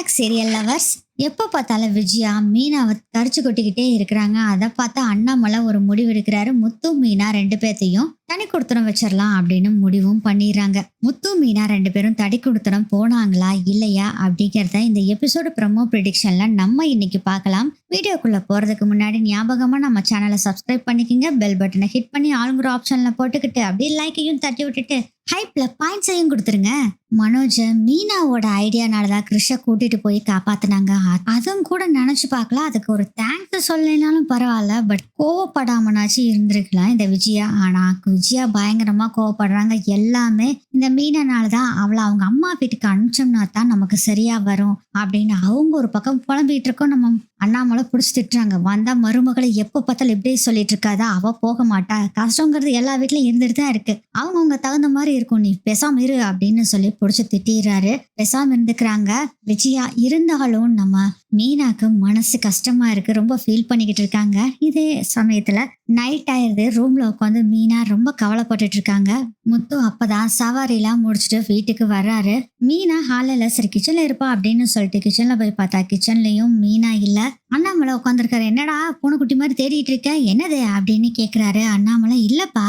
Back serial lovers. எப்போ பார்த்தாலும் விஜயா மீனாவை கரிச்சு கொட்டிக்கிட்டே இருக்கிறாங்க. அதை பார்த்து அண்ணாமலை ஒரு முடிவு எடுக்கிறாரு. முத்து மீனா ரெண்டு பேர்த்தையும் தனி கொடுத்தனம் வச்சிடலாம் அப்படின்னு முடிவும் பண்ணிடுறாங்க. முத்து மீனா ரெண்டு பேரும் தனி கொடுத்தனம் போனாங்களா இல்லையா அப்படிங்கிறத இந்த எபிசோடு ப்ரோமோ ப்ரெடிக்ஷன்ல நம்ம இன்னைக்கு பார்க்கலாம். வீடியோக்குள்ள போறதுக்கு முன்னாடி ஞாபகமா நம்ம சேனலை சப்ஸ்கிரைப் பண்ணிக்கோங்க. பெல் பட்டனை ஹிட் பண்ணி ஆளுங்கிற ஆப்ஷன்ல போட்டுக்கிட்டு அப்படியே லைக்கையும் தட்டி விட்டுட்டு ஹைப்ல பாயிண்ட்ஸையும் கொடுத்துருங்க. மனோஜ் மீனாவோட ஐடியானாலதான் கிருஷ கூட்டிட்டு போய் காப்பாத்தினாங்க. அதுவும் கூட நினைச்சு பார்க்கலாம். அதுக்கு ஒரு தேங்க்ஸ் சொல்லனாலும் பரவாயில்ல, பட் கோவப்படாமனாச்சு இருந்திருக்கலாம் இந்த விஜயா. ஆனா விஜயா பயங்கரமா கோவப்படுறாங்க. எல்லாமே இந்த மீனானாலதான். அவளை அவங்க அம்மா வீட்டுக்கு அனுப்பிச்சோம்னா தான் நமக்கு சரியா வரும் அப்படின்னு அவங்க ஒரு பக்கம் புலம்பிட்டு இருக்கோம். நம்ம அண்ணாமலை புடிச்சு திட்டுறாங்க. வந்தா மருமகளை எப்ப பார்த்தாலும் இப்படியே சொல்லிட்டு இருக்காதா, அவ போக மாட்டா, கஷ்டங்கிறது எல்லா வீட்லயும் இருந்துட்டு தான் இருக்கு, அவங்க தகுந்த மாதிரி இருக்கும், நீ பேசாம இரு அப்படின்னு சொல்லி புடிச்சு திட்டிடுறாரு. பேசாம இருந்துக்கிறாங்க விஜயா. இருந்தாலும் நம்ம மீனாக்கு மனசு கஷ்டமா இருக்கு, ரொம்ப ஃபீல் பண்ணிக்கிட்டு இருக்காங்க. இதே சமயத்துல நைட் ஆயிருது. ரூம்ல உட்காந்து மீனா ரொம்ப கவலைப்பட்டுட்டு இருக்காங்க. முத்து அப்பதான் சவாரிலாம் முடிச்சுட்டு வீட்டுக்கு வர்றாரு. மீனா ஹாலில் சரி கிச்சன்ல இருப்பா அப்படின்னு சொல்லிட்டு கிச்சன்ல போய் பார்த்தா கிச்சன்லயும் மீனா இல்ல. அண்ணாமலை உட்காந்துருக்காரு. என்னடா பூனைக்குட்டி மாதிரி தேடிட்டு இருக்க, என்னது அப்படின்னு கேக்குறாரு. அண்ணாமலை இல்லப்பா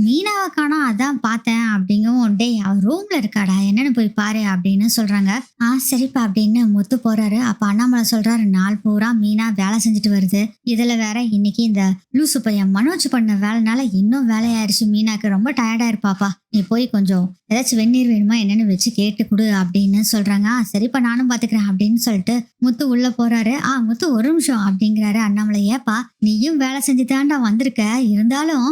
மீனாவை காணோம் அதான் பார்த்தேன் அப்படிங்கவும், டே அவ ரூம்ல இருக்காடா என்னன்னு போய் பாரு அப்படின்னு சொல்றாங்க. சரிப்பா அப்படின்னு முத்து போறாரு. அப்ப அண்ணாமலை சொல்றாரு, நாள் பூரா மீனா வேலை செஞ்சுட்டு வருது, இதுல வேற இன்னைக்கு இந்த லூசு பையன் மனோஜ் பண்ண வேலைனால இன்னும் வேலையாயிருச்சு, மீனாக்கு ரொம்ப டயர்டா இருப்பாப்பா, நீ போய் கொஞ்சம் ஏதாச்சும் வெந்நீர் வேணுமா என்னன்னு வச்சு கேட்டு கொடு அப்படின்னு சொல்றாங்க. சரிப்பா நானும் பாத்துக்கிறேன் அப்படின்னு சொல்லிட்டு முத்து உள்ள போறாரு. முத்து ஒரு நிமிஷம் அப்படிங்கிறாரு அண்ணாமலை. ஏப்பா நீயும் வேலை செஞ்சுதான்டா வந்திருக்க, இருந்தாலும்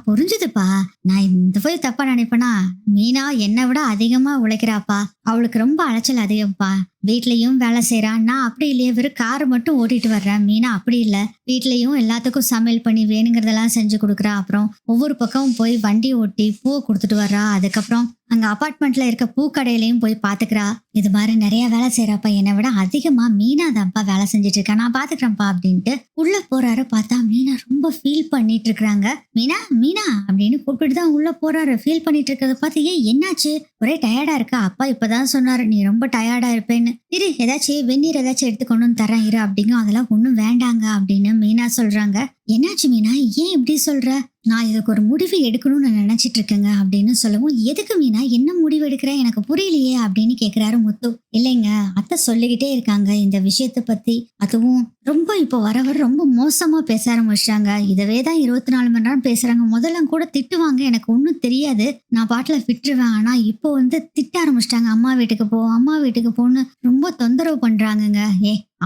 புரிஞ்சுதுப்பா, நான் இந்த போய் தப்பா நினைப்பேனா, மீனா என்னை விட அதிகமா உழைக்கிறாப்பா, அவளுக்கு ரொம்ப அலைச்சல் அதிகம்ப்பா, வீட்லயும் வேலை செய்யறா, நான் அப்படி இல்லையே வெறும் கார் மட்டும் ஓட்டிட்டு வர்றேன். மீனா அப்படி இல்ல, வீட்லயும் எல்லாத்துக்கும் சமையல் பண்ணி வேணுங்கிறதெல்லாம் செஞ்சு கொடுக்குறா, அப்புறம் ஒவ்வொரு பக்கமும் போய் வண்டி ஓட்டி பூவை கொடுத்துட்டு வர்றா, அதுக்கப்புறம் அங்க அபார்ட்மெண்ட்ல இருக்க பூக்கடையிலையும் போய் பாத்துக்கிறா, இது மாதிரி நிறைய வேலை செய்யறாப்பா, என்னை விட அதிகமா மீனா தான்ப்பா வேலை செஞ்சுட்டு இருக்கா, நான் பாத்துக்கிறேன்ப்பா அப்படின்ட்டு உள்ள போறாரு. பார்த்தா மீனா ரொம்ப ஃபீல் பண்ணிட்டு இருக்கிறாங்க. மீனா மீனா அப்படின்னு கூப்பிட்டு தான் உள்ள போறாரு. ஃபீல் பண்ணிட்டு இருக்கிறத பார்த்து, என்னாச்சு ஒரே டயர்டா இருக்கா, அப்பா இப்பதான் சொன்னாரு நீ ரொம்ப டயர்டா இருப்பேன்னு, இரு ஏதாச்சும் வெந்நீர் ஏதாச்சும் எடுத்து கொண்டு வந்து தரேன் இரு அப்படிங்கும். அதெல்லாம் ஒண்ணும் வேண்டாங்க அப்படின்னு மீனா சொல்றாங்க. என்னாச்சு மீனா, ஏன் இப்படி சொல்ற, நான் இதுக்கு ஒரு முடிவு எடுக்கணும்னு நினைச்சிட்டு இருக்கேங்க அப்படின்னு சொல்லவும், எதுக்கு மீனா என்ன முடிவு எடுக்கிற எனக்கு புரியலையே அப்படின்னு கேக்குறாரு முத்து. இல்லைங்க அத்தை சொல்லிக்கிட்டே இருக்காங்க இந்த விஷயத்த பத்தி, அதுவும் ரொம்ப இப்போ வர ரொம்ப மோசமா பேச ஆரம்பிச்சிட்டாங்க, இதவே தான் 24 மணி நேரம் பேசுறாங்க, முதல்ல கூட திட்டுவாங்க எனக்கு ஒன்றும் தெரியாது நான் பாட்டுல விட்டுருவேன், ஆனா இப்போ திட்ட ஆரம்பிச்சிட்டாங்க, அம்மா வீட்டுக்கு போ அம்மா வீட்டுக்கு போன்னு ரொம்ப தொந்தரவு பண்றாங்கங்க.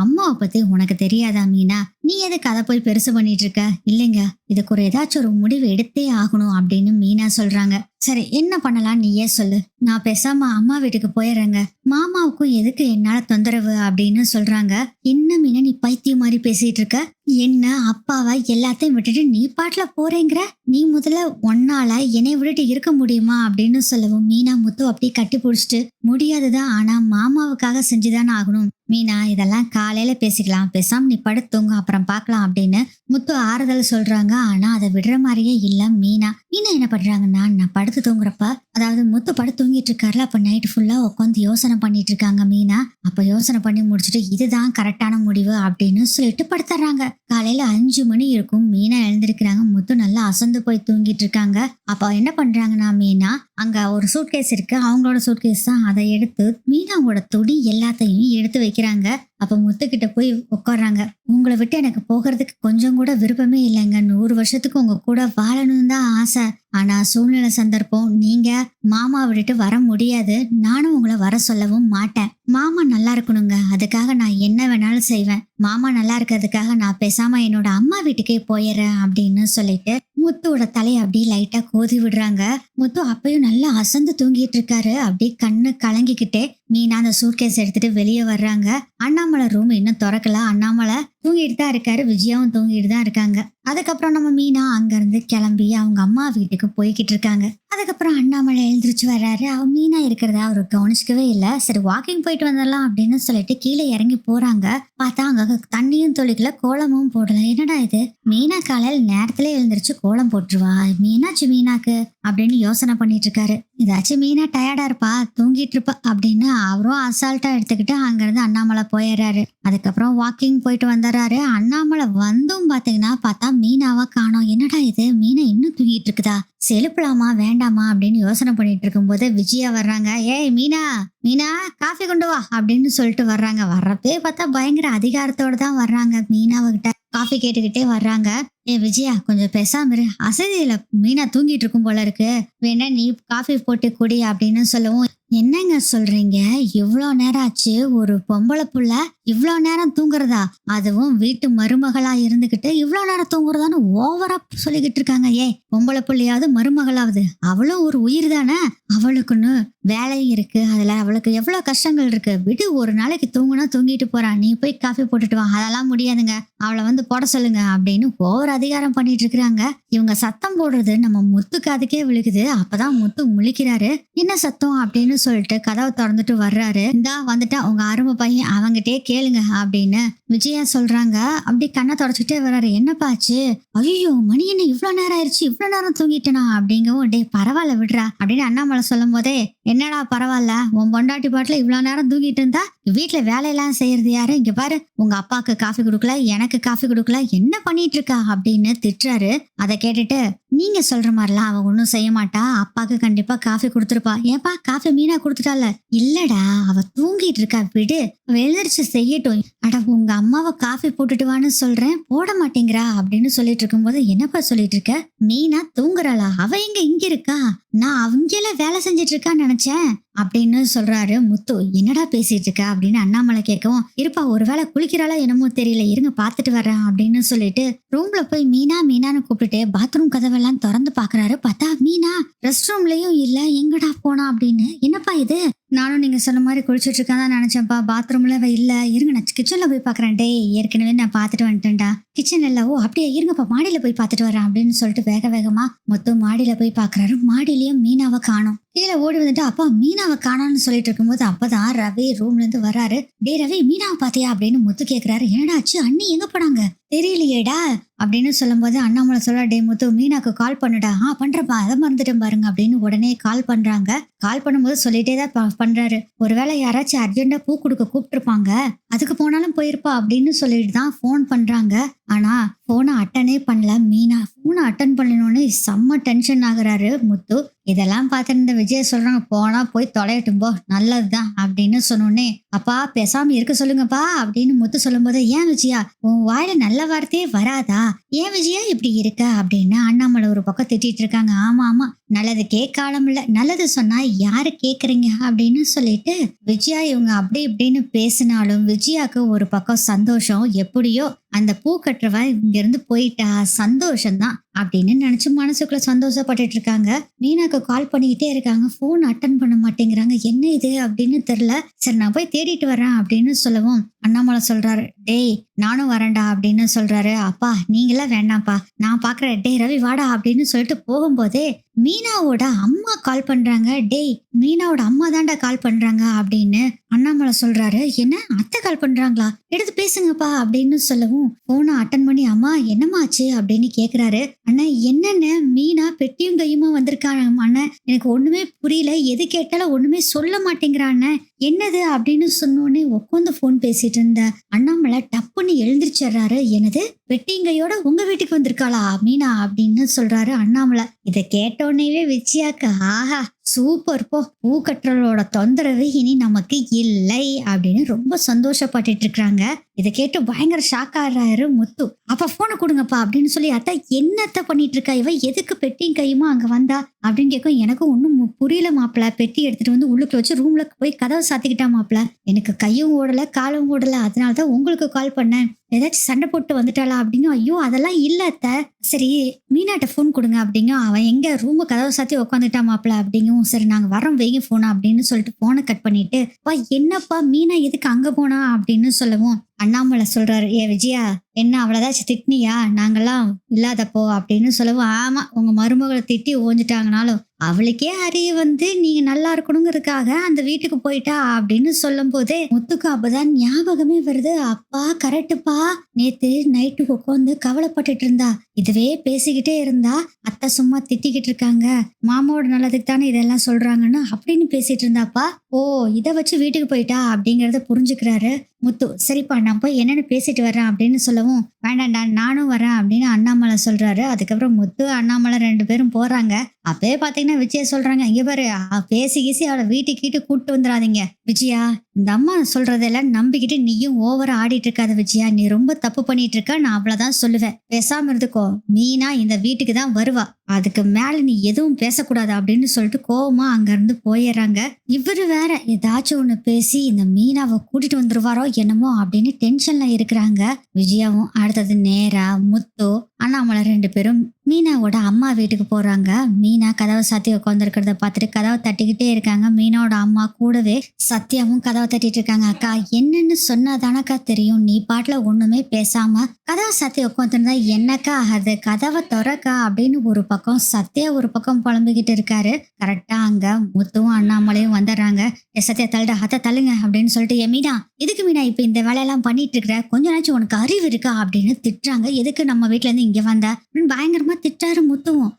அம்மாவை பத்தி உனக்கு தெரியாதா மீனா, நீ எதுக்கு அதை போய் பெருசு பண்ணிட்டு இருக்க, இல்லைங்க இதுக்கு ஒரு ஏதாச்சும் ஒரு முடிவு எடுத்தே ஆகணும் அப்படின்னு மீனா சொல்றாங்க. சரி என்ன பண்ணலாம் நீயே சொல்லு, நான் பேசாம அம்மா வீட்டுக்கு போயிடுறேங்க, மாமாவுக்கும் எதுக்கு என்னால தொந்தரவு அப்படின்னு சொல்றாங்க. என்ன மீனா நீ பைத்தியம் மாதிரி பேசிட்டு இருக்க, என்ன அப்பாவை எல்லாத்தையும் விட்டுட்டு நீ பாட்டுல போறேங்கிற, நீ முதல்ல ஒன்னால என்னை விட்டுட்டு இருக்க முடியுமா அப்படின்னு சொல்லவும் மீனா முத்து அப்படியே கட்டி பிடிச்சிட்டு, முடியாதுதான் ஆனா மாமாவுக்காக செஞ்சுதானே ஆகணும், மீனா இதெல்லாம் காலையில பேசிக்கலாம், பேசாம நீ படுத்துங்க அப்புறம் பார்க்கலாம் அப்படின்னு முத்து ஆறுதல் சொல்றாங்க. ஆனா அதை விடுற மாதிரியே இல்ல மீனா. என்ன பண்றாங்கன்னா, நான் படுத்து தூங்குறப்ப, அதாவது முத்து படுத்து தூங்கிட்டு இருக்காருல, அப்ப நைட் ஃபுல்லா உட்காந்து யோசனை பண்ணிட்டு இருக்காங்க மீனா. அப்ப யோசனை பண்ணி முடிச்சுட்டு இதுதான் கரெக்டான முடிவு அப்படின்னு சொல்லிட்டு படுத்துறாங்க. காலையில 5 மணி இருக்கும், மீனா எழுந்திருக்கிறாங்க. முத்து நல்லா அசந்து போய் தூங்கிட்டு இருக்காங்க. அப்ப என்ன பண்றாங்கன்னா மீனா, அங்க ஒரு சூட்கேஸ் இருக்கு, அவங்களோட சூட்கேஸ் தான், அதை எடுத்து மீனாவோட துணி எல்லாத்தையும் எடுத்து வைக்கிறாங்க. அப்ப முத்துக்கிட்ட போய் உட்காடுறாங்க. உங்களை விட்டு எனக்கு போகிறதுக்கு கொஞ்சம் கூட விருப்பமே இல்லைங்க, 100 வருஷத்துக்கு உங்க கூட வாழணும்னு தான் ஆசை, ஆனா சூழ்நிலை சந்தர்ப்பம், நீங்க மாமா விட்டுட்டு வர முடியாது, நானும் உங்களை வர சொல்லவும் மாட்டேன், மாமா நல்லா இருக்கணுங்க அதுக்காக நான் என்ன வேணாலும் செய்வேன், மாமா நல்லா இருக்கிறதுக்காக நான் பேசாம என்னோட அம்மா வீட்டுக்கே போயிடுறேன் அப்படின்னு சொல்லிட்டு முத்துவோட தலையை அப்படியே லைட்டா கோதி விடுறாங்க. முத்து அப்பயும் நல்லா அசந்து தூங்கிட்டு இருக்காரு. அப்படியே கண்ணு கலங்கிக்கிட்டே மீனா அந்த சூட்கேஸ் எடுத்துட்டு வெளியே வர்றாங்க. அண்ணாமலை ரூம் இன்னும் திறக்கல, அண்ணாமலை தூங்கிட்டு தான் இருக்காரு, விஜயாவும் தூங்கிட்டு தான் இருக்காங்க. அதுக்கப்புறம் நம்ம மீனா அங்கிருந்து கிளம்பி அவங்க அம்மா வீட்டுக்கு போய்கிட்டு இருக்காங்க. அதுக்கப்புறம் அண்ணாமலை எழுந்திரிச்சு வர்றாரு. அவன் மீனா இருக்கிறத அவரு கவனிச்சுக்கவே இல்லை. சரி வாக்கிங் போயிட்டு வந்துடலாம் அப்படின்னு சொல்லிட்டு கீழே இறங்கி போறாங்க. பார்த்தா அங்க தண்ணியும் தொளிக்கல, கோலமும் போடல. என்னடா இது, மீனா காலையில் நேரத்துல எழுந்திரிச்சு கோலம் போட்டுருவா, மீனாச்சு மீனாக்கு அப்படின்னு யோசனை பண்ணிட்டு இருக்காரு. ஏதாச்சும் மீனா டயர்டா இருப்பா, தூங்கிட்டு இருப்பா அப்படின்னு அவரும் அசால்ட்டா எடுத்துக்கிட்டு அங்கிருந்து அண்ணாமலை போயிடுறாரு. அதுக்கப்புறம் வாக்கிங் போயிட்டு வந்துடுறாரு. அண்ணாமலை வந்தும் பாத்தீங்கன்னா பார்த்தா மீனாவா காணோம். என்னடா இது, மீனா இன்னும் தூங்கிட்டு இருக்குதா, செலுப்பலாமா வேண்டாமா அப்படின்னு யோசனை பண்ணிட்டு இருக்கும்போது விஜயா வர்றாங்க. ஏய் மீனா, மீனா காஃபி கொண்டு வா அப்படின்னு சொல்லிட்டு வர்றாங்க. வர்றப்பே பார்த்தா பயங்கர அதிகாரத்தோட தான் வர்றாங்க. மீனாவகிட்ட காஃபி கேட்டுக்கிட்டே வர்றாங்க. ஏ விஜயா, கொஞ்சம் பேசாம இரு, அசதியில மீனா தூங்கிட்டு இருக்கும் போல இருக்கு, வேணா நீ காஃபி போட்டு குடி அப்படின்னு சொல்லவும், என்னங்க சொல்றீங்க, இவ்வளோ நேரம் ஆச்சு, ஒரு பொம்பளை புள்ள இவ்வளோ நேரம் தூங்குறதா, அதுவும் வீட்டு மருமகளா இருந்துகிட்டு இவ்வளோ நேரம் தூங்குறதான்னு ஓவரா சொல்லிக்கிட்டு இருக்காங்க. பொம்பளை புள்ளையாவது மருமகளாவது அவளும் ஒரு உயிர் தானே, அவளுக்குன்னு வேலை இருக்கு, அதுல அவளுக்கு எவ்வளவு கஷ்டங்கள் இருக்கு, விடு, ஒரு நாளைக்கு தூங்குனா தூங்கிட்டு போறா, நீ போய் காஃபி போட்டுட்டு வா. அதெல்லாம் முடியாதுங்க, அவளை வந்து போட சொல்லுங்க அப்படின்னு ஓவர் அதிகாரம் பண்ணிட்டு இருக்கிறாங்க. இவங்க சத்தம் போடுறது நம்ம முத்து காதுக்கே விழுகுது. அப்பதான் முத்து முழிக்கிறாரு. என்ன சத்தம் அப்படின்னு சொல்லிட்டு கதவை திறந்துட்டு வர்றாரு. இந்தா வந்துட்டா உங்க அருமை பையன், அவங்கிட்டே கேளுங்க அப்படின்னு விஜயா சொல்றாங்க. அப்படி கண்ணை தொடச்சுக்கிட்டே வர்றாரு. என்னப்பாச்சு, ஐயோ மணி என்ன இவ்வளவு நேரம் ஆயிடுச்சு, இவ்வளவு நேரம் தூங்கிட்டேனா அப்படிங்கவும், டே பரவாயில்ல விடுறா அப்படின்னு அண்ணாமலை சொல்லும் போதே, என்னடா பரவாயில்ல, உன் பொண்டாட்டி பாட்டுல இவ்வளவு நேரம் தூங்கிட்டு இருந்தா வீட்டுல வேலையெல்லாம் செய்யறது யாரு, இங்க பாரு, உங்க அப்பாக்கு காஃபி கொடுக்கல, எனக்கு காஃபி கொடுக்கல, என்ன பண்ணிட்டு இருக்கா அப்படின்னு திட்டுறாரு. அதை கேட்டுட்டு, நீங்க சொல்ற மாதிரிலாம் அவ ஒன்னும் செய்ய மாட்டா, அப்பாக்கு கண்டிப்பா காஃபி கொடுத்துருப்பா. ஏன்பா காஃபி மீனா கொடுத்துட்டால, இல்லடா அவ தூங்கிட்டு இருக்கா, விடு, அவ எழுந்திரிச்சு செய்யட்டும். அட உங்க அம்மாவை காஃபி போட்டுட்டு வான்னு சொல்றேன், போட மாட்டேங்கிறா அப்படின்னு சொல்லிட்டு இருக்கும்போது, என்னப்பா சொல்லிட்டு இருக்க, மீனா தூங்குறாளா, அவ எங்க இங்க இருக்கா, நான் அவங்கள வேலை செஞ்சிட்டு இருக்கான்னு நினைச்சேன் அப்படின்னு சொல்றாரு முத்து. என்னடா பேசிட்டு இருக்க அப்படின்னு அண்ணாமலை கேட்கவும், இருப்பா ஒருவேளை குளிக்கிறாளா என்னமோ தெரியல, இருங்க பாத்துட்டு வர்றேன் அப்படின்னு சொல்லிட்டு ரூம்ல போய் மீனா மீனான்னு கூப்பிட்டுட்டு பாத்ரூம் கதவெல்லாம் திறந்து பாக்குறாரு. பார்த்தா மீனா ரெஸ்ட் ரூம்லயும் இல்ல, எங்கடா போனா அப்படின்னு. என்னப்பா இது, நானும் நீங்க சொன்ன மாதிரி குளிச்சுட்டு இருக்கான்னு தான் நினைச்சேன்ப்பா, பாத்ரூம்ல இல்ல, இருங்க நான் கிச்சன்ல போய் பாக்குறேன். டே ஏற்கனவே நான் பாத்துட்டு வந்துட்டேன்டா, கிச்சன் இல்ல, ஓ அப்படியே இருங்கப்பா மாடியில போய் பாத்துட்டு வரேன் அப்படின்னு சொல்லிட்டு வேக வேகமா மொத்தம் மாடியில போய் பாக்குறாரு. மாடியிலயும் மீனாவை காணோம். கீழே ஓடி வந்துட்டு அப்பா மீனாவை காணோம்னு சொல்லிட்டு இருக்கும்போது அப்பதான் ரவி ரூம்ல இருந்து வராரு. டே ரவி, மீனாவை பாத்தியா அப்படின்னு முத்து கேக்குறாரு. என்னடாச்சு, அண்ணி எங்க போனாங்க தெரியலையேடா அப்படின்னு சொல்லும் போது அண்ணாமலை சொல்ற, டே முத்து மீனாக்கு கால் பண்ணுடா. பண்றப்பா, அதை மறந்துட்டேன் பாருங்க அப்படின்னு உடனே கால் பண்றாங்க. கால் பண்ணும்போது சொல்லிட்டே தான் பண்றாரு. ஒருவேளை யாராச்சும் அர்ஜென்டா பூ கொடுக்க கூப்பிட்டுருப்பாங்க, அதுக்கு போனாலும் போயிருப்பா அப்படின்னு சொல்லிட்டு தான் போன் பண்றாங்க. ஆனா போனை அட்டனே பண்ணல மீனா. போனை அட்டன் பண்ணணும்னு செம்ம டென்ஷன் ஆகுறாரு முத்து. இதெல்லாம் பார்த்துட்டு விஜய் சொல்றாங்க, போனா போய் தொலையட்டும் போ, நல்லதுதான் அப்படின்னு சொன்னோடனே, அப்பா பேசாம இருக்க சொல்லுங்கப்பா அப்படின்னு முத்து சொல்லும் போது, ஏன் விஜயா உன் வாயில நல்ல வார்த்தையே வராதா, ஏன் விஜயா இப்படி இருக்க அப்படின்னு அண்ணாமலை ஒரு பக்கம் திட்டிட்டு இருக்காங்க. ஆமா ஆமா, நல்லது கேட்காலம் இல்ல, நல்லது சொன்னா யாரு கேக்குறீங்க அப்படின்னு சொல்லிட்டு விஜயா இவங்க அப்படி இப்படின்னு பேசினாலும் விஜயாக்கு ஒரு பக்கம் சந்தோஷம். எப்படியோ அந்த பூ கட்டுறவ இங்க இருந்து போயிட்டா, சந்தோஷம்தான் அப்படின்னு நினைச்சு மனசுக்குள்ள சந்தோஷப்பட்டுட்டு இருக்காங்க. மீனாக்கு கால் பண்ணிக்கிட்டே இருக்காங்க, போன் அட்டன் பண்ண மாட்டேங்கிறாங்க. என்ன இது அப்படின்னு தெரியல, சரி நான் போய் தேடிட்டு வரேன் அப்படின்னு சொல்லவும் அண்ணாமலை சொல்றாரு, டேய் நானும் வரேன்டா அப்படின்னு சொல்றாரு. அப்பா நீங்களாம் வேண்டாம்ப்பா, நான் பாக்குறேன், டே ரவி வாடா அப்படின்னு சொல்லிட்டு போகும்போதே மீனாவோட அம்மா கால் பண்றாங்க. டேய் மீனாவோட அம்மா தான்டா கால் பண்றாங்க அப்படின்னு அண்ணாமலை சொல்றாரு. என்ன அத்தை கால் பண்றாங்களா, எடுத்து பேசுங்கப்பா அப்படின்னு சொல்லவும் போனை அட்டன் பண்ணி, அம்மா என்னம்மா ஆச்சு அப்படின்னு கேக்குறாரு. அண்ணா என்னன்னு, மீனா பெட்டியும் கையுமா வந்திருக்காங்க அண்ணன், எனக்கு ஒண்ணுமே புரியல, எது கேட்டாலும் ஒண்ணுமே சொல்ல மாட்டேங்கிறான், என்னது அப்படின்னு சொன்னோடனே உட்காந்து போன் பேசிட்டு இருந்த அண்ணாமலை டப்புன்னு எழுந்திரிச்சிடுறாரு. என்னது, பெட்டிங்கையோட உங்க வீட்டுக்கு வந்திருக்காளா மீனா அப்படின்னு சொல்றாரு அண்ணாமலை. இதை கேட்டோடனேவே விஜயாக்கு ஆஹா சூப்பர் போ, பூ கட்டுறலோட தொந்தரவு இனி நமக்கு இல்லை அப்படின்னு ரொம்ப சந்தோஷப்பட்டுட்டு இருக்காங்க. இதை கேட்டு பயங்கர ஷாக் ஆடுறாரு முத்து. அப்ப போனை கொடுங்கப்பா அப்படின்னு சொல்லி, அத்தை என்னத்த பண்ணிட்டு இருக்கா இவ, எதுக்கு பெட்டியும் கையுமா அங்க வந்தா அப்படின்னு கேட்கும். எனக்கும் ஒன்னும் புரியல மாப்பிள்ள, பெட்டி எடுத்துட்டு வந்து உள்ளுக்குள்ள வச்சு ரூம்ல போய் கதவை சாத்திக்கிட்டா மாப்பிள்ள, எனக்கு கையும் ஓடல காலும் ஓடல, அதனாலதான் உங்களுக்கு கால் பண்ணேன், ஏதாச்சும் சண்டை போட்டு வந்துட்டாளா அப்படிங்க. ஐயோ அதெல்லாம் இல்ல அத்தை. சரி மீனாட்ட ஃபோன் கொடுங்க அப்படிங்க. அவன் எங்க ரூமு கதவை சாத்தி உட்காந்துட்டா மாப்பிள அப்படிங்கவும். சரி நாங்க வரோம் வைங்க போனா அப்படின்னு சொல்லிட்டு போனை கட் பண்ணிட்டு, பா என்னப்பா மீனா எதுக்கு அங்க போனா அப்படின்னு சொல்லவும் அண்ணாமலை சொல்றாரு, ஏ விஜயா என்ன அவ்வளவுதாச்சும் திட்டினியா நாங்கெல்லாம் இல்லாதப்போ அப்படின்னு சொல்லவும், ஆமா உங்க மருமகளை திட்டி ஓஞ்சிட்டாங்கனாலும் அவளுக்கே அறிய வந்து நீங்க நல்லா இருக்கணுங்கிறதுக்காக அந்த வீட்டுக்கு போயிட்டா அப்படின்னு சொல்லும் போதே முத்துக்கு அப்பதான் ஞாபகமே வருது. அப்பா கரெக்டுப்பா, நேத்து நைட்டு உட்காந்து கவலைப்பட்டுட்டு இருந்தா, இதுவே பேசிக்கிட்டே இருந்தா அத்தை சும்மா திட்டிக்கிட்டு இருக்காங்க, மாமாவோட நல்லதுக்கு தானே இதெல்லாம் சொல்றாங்கன்னு அப்படின்னு பேசிட்டு இருந்தாப்பா. ஓ இதை வச்சு வீட்டுக்கு போயிட்டா அப்படிங்கறத புரிஞ்சுக்கிறாரு முத்து. சரிப்பா நான் போய் என்னன்னு பேசிட்டு வர்றேன் அப்படின்னு சொல்லவும், வேண்டாம்டா நானும் வரேன் அப்படின்னு அண்ணாமலை சொல்றாரு. அதுக்கப்புறம் முத்து அண்ணாமலை 2 பேரும் போறாங்க. அப்பவே பாத்தீங்கன்னா விஜயா சொல்றாங்க, இங்க பாரு பேசி கீசி அவளை வீட்டுக்கு கீட்டு கூப்பிட்டு வந்துடாதீங்க விஜயா, இந்த அம்மா சொல்றதெல்லாம் நம்பிக்கிட்டு நீயும் ஓவரா ஆடிட்டு இருக்காத விஜயா, நீ ரொம்ப தப்பு பண்ணிட்டு இருக்க, நான் அவ்வளவுதான் சொல்லுவேன், பேசாம இருந்துக்கோ, மீனா இந்த வீட்டுக்கு தான் வருவா, அதுக்கு மேல நீ எதுவும் பேசக்கூடாது அப்படின்னு சொல்லிட்டு கோவமா அங்க இருந்து போயிடுறாங்க. இவரு வேற ஏதாச்சும் ஒண்ணு பேசி இந்த மீனாவை கூட்டிட்டு வந்துருவாரோ என்னமோ அப்படின்னு டென்ஷன்ல இருக்கிறாங்க விஜயாவும். அடுத்தது நேரா முத்து அண்ணாமலை 2 பேரும் மீனாவோட அம்மா வீட்டுக்கு போறாங்க. மீனா கதவை சாத்தி உட்காந்துருக்கிறத பார்த்துட்டு கதவை தட்டிக்கிட்டே இருக்காங்க. மீனாவோட அம்மா கூடவே சத்யாவும் கதவை தட்டிட்டு இருக்காங்க. அக்கா என்னன்னு சொன்னாதானக்கா தெரியும், நீ பாட்டுல ஒண்ணுமே பேசாம கதவை சாத்தி உட்காந்துருந்தா என்னக்கா அது, கதவை திறக்கா அப்படின்னு ஒரு பக்கம் சத்யா ஒரு பக்கம் புலம்பிக்கிட்டு இருக்காரு. கரெக்டா அங்க முத்துவும் அண்ணாமலையும் வந்துடுறாங்க. சத்யா தள்ளுடா அத்தை தள்ளுங்க அப்படின்னு சொல்லிட்டு, ஏ மீனா எதுக்கு மீனா இப்ப இந்த வேலையெல்லாம் பண்ணிட்டு இருக்கிற, கொஞ்ச நாச்சும் உனக்கு அறிவு இருக்கா அப்படின்னு திட்டுறாங்க. எதுக்கு நம்ம வீட்டுல இருந்து இங்க வந்த அப்படின்னு பயங்கரமா திட்டாரு முத்துவும்.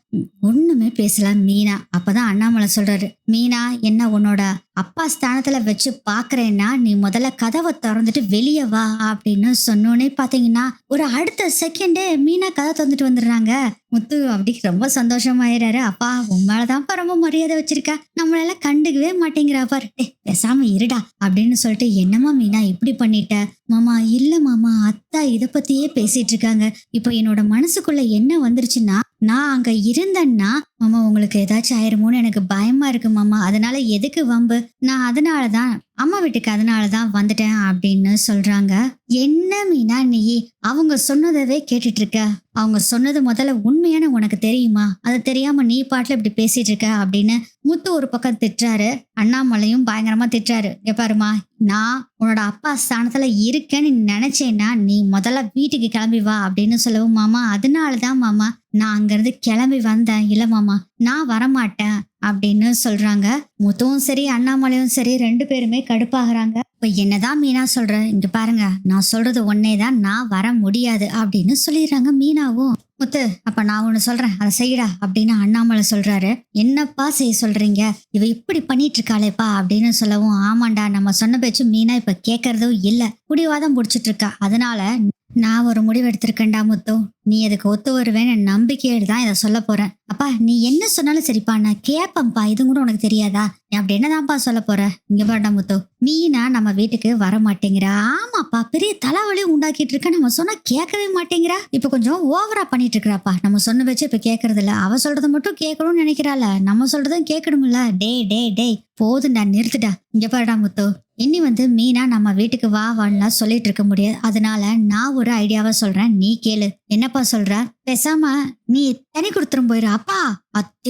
ஒண்ணுமே பேசல மீனா. அப்பதான் அண்ணாமலை சொல்றாரு, மீனா என்ன உன்னோட அப்பா ஸ்தானத்துல வச்சு பாக்குறேன்னா நீ முதல்ல கதவை திறந்துட்டு வெளியே வா அப்படின்னு சொன்னோன்னே பாத்தீங்கன்னா ஒரு அடுத்த செகண்டே மீனா கதை திறந்துட்டு வந்துடுறாங்க. முத்து அப்படி ரொம்ப சந்தோஷமாயிராரு. அப்பா உன் மேலதான்ப்பா ரொம்ப மரியாதை வச்சிருக்கா, நம்மளெல்லாம் கண்டுக்கவே மாட்டேங்கிறா பாரு, பேசாம இருடா அப்படின்னு சொல்லிட்டு, என்னமா மீனா இப்படி பண்ணிட்ட, மாமா இல்ல மாமா அத்தா இத பத்தியே பேசிட்டு இருக்காங்க, இப்போ என்னோட மனசுக்குள்ள என்ன வந்துருச்சுன்னா நான் அங்க இருந்தேன்னா மாமா உங்களுக்கு ஏதாச்சும் ஆயிருமோன்னு எனக்கு பயமா இருக்கு மாமா, அதனால எதுக்கு வம்பு, நான் அதனாலதான் அம்மா வீட்டுக்கு அதனாலதான் வந்துட்டேன் அப்படின்னு சொல்றாங்க. என்ன மீனா நீ அவங்க சொன்னதவே கேட்டுட்டு இருக்க, அவங்க சொன்னது முதல்ல உண்மையான உனக்கு தெரியுமா, அது தெரியாம நீ பாட்டுல இப்படி பேசிட்டு இருக்க அப்படின்னு முத்து ஒரு பக்கம் திட்டுறாரு. அண்ணாமலையும் பயங்கரமா திட்டுறாரு. பாருமா நான் உன்னோட அப்பா ஸ்தானத்துல இருக்கேன்னு நினைச்சேன்னா நீ முதல்ல வீட்டுக்கு கிளம்பி வா அப்படின்னு சொல்லவும், மாமா அதனாலதான் மாமா நான் அங்கிருந்து கிளம்பி வந்தேன், இல்ல மாமா நான் வரமாட்டேன் அப்படின்னு சொல்றாங்க. முத்துவும் சரி அண்ணாமலையும் சரி 2 பேருமே கடுப்பாகிறாங்க. இப்ப என்னதான் மீனா சொல்ற, இங்க பாருங்க நான் சொல்றது ஒன்னேதான், நான் வர முடியாது அப்படின்னு சொல்லிடுறாங்க மீனாவும். முத்து அப்ப நான் ஒண்ணு சொல்றேன் அதை செய்யடா அப்படின்னு அண்ணாமலை சொல்றாரு. என்னப்பா செய்ய சொல்றீங்க, இவ இப்படி பண்ணிட்டு இருக்காளேப்பா அப்படின்னு சொல்லவும், ஆமாண்டா நம்ம சொன்ன பேச்சு மீனா இப்ப கேட்கறதும் இல்ல, குடிவாதம் புடிச்சிட்டு இருக்கா, அதனால நான் ஒரு முடிவு எடுத்திருக்கேன்டா முத்து, நீ அதுக்கு ஒத்து வருவேன்னு நம்பிக்கையோடு தான் இதை சொல்ல போறேன். அப்பா நீ என்ன சொன்னாலும் சரிப்பா நான் கேட்பேன்ப்பா, இது கூட உனக்கு தெரியாதா, நீ அப்படி என்னதான்ப்பா சொல்ல போற, இங்க பாருடா முத்து மீனா நம்ம வீட்டுக்கு வர மாட்டேங்கிறா. ஆமாப்பா பெரிய தலைவலி உண்டாக்கிட்டு இருக்க, நம்ம சொன்னா கேட்கவே மாட்டேங்கிறா, இப்ப கொஞ்சம் ஓவரா பண்ணிட்டு இருக்கிறாப்பா, நம்ம சொன்ன வச்சு இப்ப கேட்கறது இல்ல, அவ சொல்றத மட்டும் கேட்கணும்னு நினைக்கிறாள், நம்ம சொல்றதும் கேட்கணும்ல, டே போதுண்டா நிறுத்துடா. இங்க பாருடா முத்து இனி வந்து மீனா நம்ம வீட்டுக்கு வா வான்னா சொல்லிட்டு இருக்க முடியாது, அதனால நான் ஒரு ஐடியாவை சொல்றேன் நீ கேளு. என்னப்பா சொல்ற, பேசாம நீ தனி கொடுத்துரும் போயிரு. அப்பா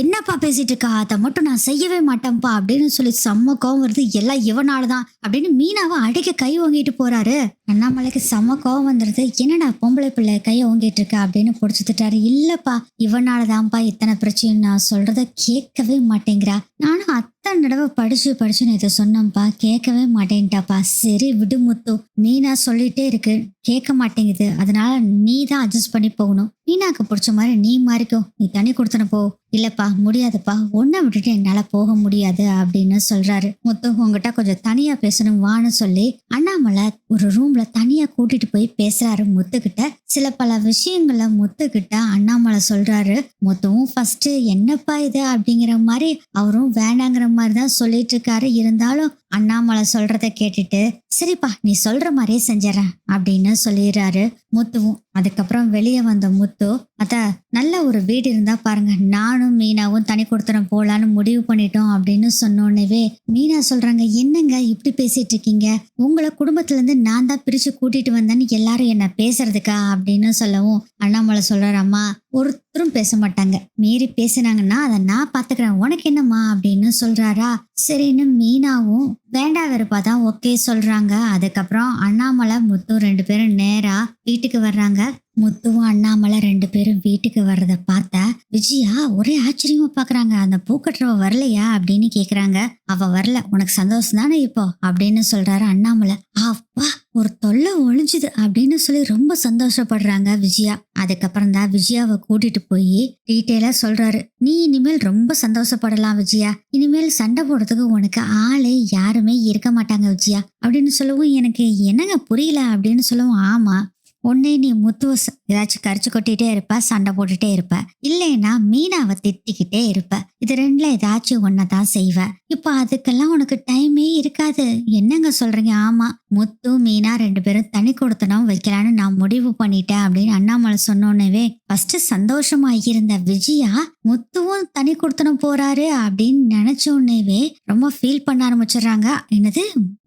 என்னப்பா பேசிட்டு இருக்கா, அதை மட்டும் நான் செய்யவே மாட்டேன்ப்பா அப்படின்னு சொல்லி செம்ம கோவம் வருது. எல்லாம் இவனாலதான் அப்படின்னு மீனாவை அடிக்க கை வாங்கிட்டு போறாரு. அண்ணாமலைக்கு செம்ம கோவம் வந்துருது. என்னடா பொம்பளை பிள்ளை கையை ஓங்கிட்டு இருக்க அப்படின்னு பிடிச்சிட்டாரு. இல்லப்பா இவனாலதான்ப்பா இத்தனை பிரச்சனை, நான் சொல்றத கேட்கவே மாட்டேங்கிறா, நானும் அத்தனை தடவை படிச்சு நான் இதை சொன்னேன்ப்பா கேட்கவே மாட்டேன்ட்டாப்பா. சரி விடு முத்து, மீனா சொல்லிட்டே இருக்கு கேட்க மாட்டேங்குது, அதனால நீ தான் அட்ஜஸ்ட் பண்ணி போகணும், மீனாக்கு பிடிச்ச மாதிரி நீ மாறிக்கோ, நீ தனி கொடுத்தன போ. இல்லப்பா முடியாதுப்பா, ஒன்ன விட்டுட்டு என்னால போக முடியாது அப்படின்னு சொல்றாரு. முத்து உங்ககிட்ட கொஞ்சம் தனியா பேசணும் வான்னு சொல்லி அண்ணாமலை ஒரு ரூம்ல தனியா கூட்டிட்டு போய் பேசுறாரு முத்துக்கிட்ட. சில பல விஷயங்களை முத்துக்கிட்ட அண்ணாமலை சொல்றாரு. முத்துவும் ஃபர்ஸ்ட் என்னப்பா இது அப்படிங்கிற மாதிரி அவரும் வேண்டாங்கிற மாதிரி தான் சொல்லிட்டு இருக்காரு. இருந்தாலும் அண்ணாமலை சொல்றத கேட்டுட்டு சரிப்பா நீ சொல்ற மாதிரியே செஞ்சிடறேன் அப்படின்னு சொல்லிடுறாரு முத்துவும். அதுக்கப்புறம் வெளியே வந்த முத்து அத்த நல்ல ஒரு வீடு இருந்தா பாருங்க, நானும் மீனாவும் தனி கொடுத்துறோம் போலான்னு முடிவு பண்ணிட்டோம் அப்படின்னு சொன்னோன்னே மீனா சொல்றாங்க, என்னங்க இப்படி பேசிட்டு இருக்கீங்க? உங்களை குடும்பத்துல இருந்து நான் தான் பிரிச்சு கூட்டிட்டு வந்தேன்னு எல்லாரும் என்ன பேசுறதுக்கா அப்படின்னு சொல்லவும் அண்ணாமலை சொல்றாரு, அம்மா ஒருத்தரும் பேச மாட்டாங்க, மீறி பேசினாங்கன்னா அதை நான் பாத்துக்கிறேன், உனக்கு என்னம்மா அப்படின்னு சொல்றாரா. சரின்னு மீனாவும் வேண்டா வெறுப்பாதான் ஓகே சொல்றாங்க. அதுக்கப்புறம் அண்ணாமலை முத்து 2 பேரும் நேரா வீட்டுக்கு வர்றாங்க. முத்துவும் அண்ணாமலை 2 பேரும் வீட்டுக்கு வர்றத பார்த்தா விஜயா ஒரே ஆச்சரியமா பாக்குறாங்க. அந்த பூக்கட்டுறவ வரலையா அப்படின்னு கேக்குறாங்க. அவ வரல, உனக்கு சந்தோஷம் தானே இப்போ அப்படின்னு சொல்றாரு அண்ணாமலை. அப்பா ஒரு தொல்லை ஒழிஞ்சுது அப்படின்னு சொல்லி ரொம்ப சந்தோஷப்படுறாங்க விஜயா. அதுக்கப்புறம் தான் விஜயாவை கூட்டிட்டு போய் டீட்டெயிலா சொல்றாரு, நீ இனிமேல் ரொம்ப சந்தோஷப்படலாம் விஜயா, இனிமேல் சண்டை போடுறதுக்கு உனக்கு ஆளே யாருமே இருக்க மாட்டாங்க விஜயா அப்படின்னு சொல்லவும் எனக்கு என்னங்க புரியல அப்படின்னு சொல்லவும், ஆமா ஒன்னே நீ முத்துவ ஏதாச்சும் கரிச்சு கொட்டிட்டே இருப்ப, சண்டை போட்டுட்டே இருப்ப, இல்லைன்னா மீனாவை திட்டிக்கிட்டே இருப்ப, இது 2ல ஏதாச்சும் ஒன்னதான் செய்வ. இப்ப அதுக்கெல்லாம் உனக்கு டைமே இருக்காது. என்னங்க சொல்றீங்க? ஆமா, முத்து மீனா 2 பேரும் தனி கொடுத்தனும் வைக்கலான்னு நான் முடிவு பண்ணிட்டேன் அப்படின்னு அண்ணாமலை சொன்னோன்னே ஃபர்ஸ்ட் சந்தோஷமா இருந்த விஜயா முத்துவும் தனி கொடுத்தனும் போறாரு அப்படின்னு நினைச்சோன்னே ரொம்ப ஃபீல் பண்ண ஆரம்பிச்சிடுறாங்க. என்னது,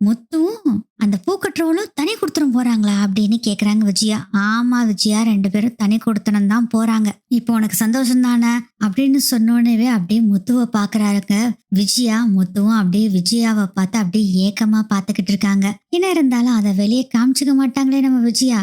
முத்துவும் அந்த பூக்கட்டுறவளும் தனி கொடுத்தனும் போறாங்களா அப்படின்னு கேக்குறாங்க விஜயா. ஆமா விஜயா, 2 பேரும் தனி கொடுத்தனம் தான் போறாங்க. இப்போ உனக்கு சந்தோஷம் தானே அப்படின்னு சொன்னோன்னே அப்படியே முத்துவை பாக்குறாருங்க விஜயா. முத்துவும் அப்படியே விஜயாவை பார்த்து அப்படியே ஏக்கமா பாத்துக்கிட்டு இருக்காங்க. என்ன இருந்தாலும் அதை வெளியே காமிச்சுக்க மாட்டாங்களே நம்ம விஜயா.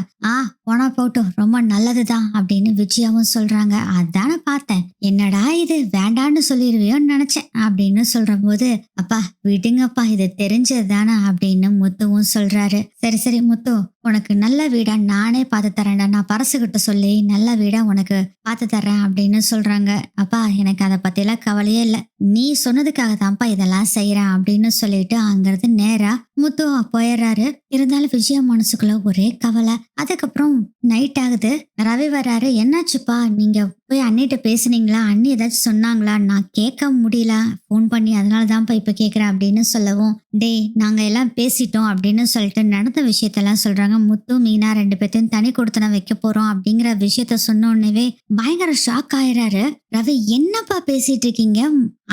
போனா போட்டும், ரொம்ப நல்லதுதான் அப்படின்னு விஜயாவும் சொல்றாங்க. அதான பார்த்தேன், என்னடா இது வேண்டான்னு சொல்லிடுவியோன்னு நினைச்சேன் அப்படின்னு சொல்ற போது, அப்பா விடுங்கப்பா, இது தெரிஞ்சது தானே அப்படின்னு முத்துவும் சொல்றாரு. சரி சரி முத்து, உனக்கு நல்ல வீடா நானே பார்த்து தரேன்டா, நான் பரசுகிட்ட சொல்லி நல்ல வீடா உனக்கு பார்த்து தர்றேன் அப்படின்னு சொல்றாங்க. அப்பா எனக்கு அதை பத்திலாம் கவலையே இல்லை, நீ சொன்னதுக்காக தான்ப்பா இதெல்லாம் செய்யறேன் அப்படின்னு சொல்லிட்டு அங்கிருந்து நேரா முத்து போயிடுறாரு. இருந்தாலும் விஜயா மனசுக்குள்ள ஒரே கவலை. அதுக்கப்புறம் நைட் ஆகுது, ரவி வர்றாரு. என்னாச்சுப்பா, நீங்க போய் அண்ணிட்ட பேசுனீங்களா? அண்ணி ஏதாச்சும் சொன்னாங்களா? நான் கேட்க முடியல போன் பண்ணி, அதனாலதான்ப்பா இப்ப கேக்குறேன் அப்படின்னு சொல்லவும், டேய் நாங்க எல்லாம் பேசிட்டோம் அப்படின்னு சொல்லிட்டு நடந்த விஷயத்தெல்லாம் சொல்றாங்க. முத்து மீனா 2 பேர்த்தையும் தனி கொடுத்தனம் வைக்க போறோம் அப்படிங்கிற விஷயத்த சொன்னோன்னே பயங்கர ஷாக் ஆயிடுறாரு ரவி. என்னப்பா பேசிட்டு இருக்கீங்க?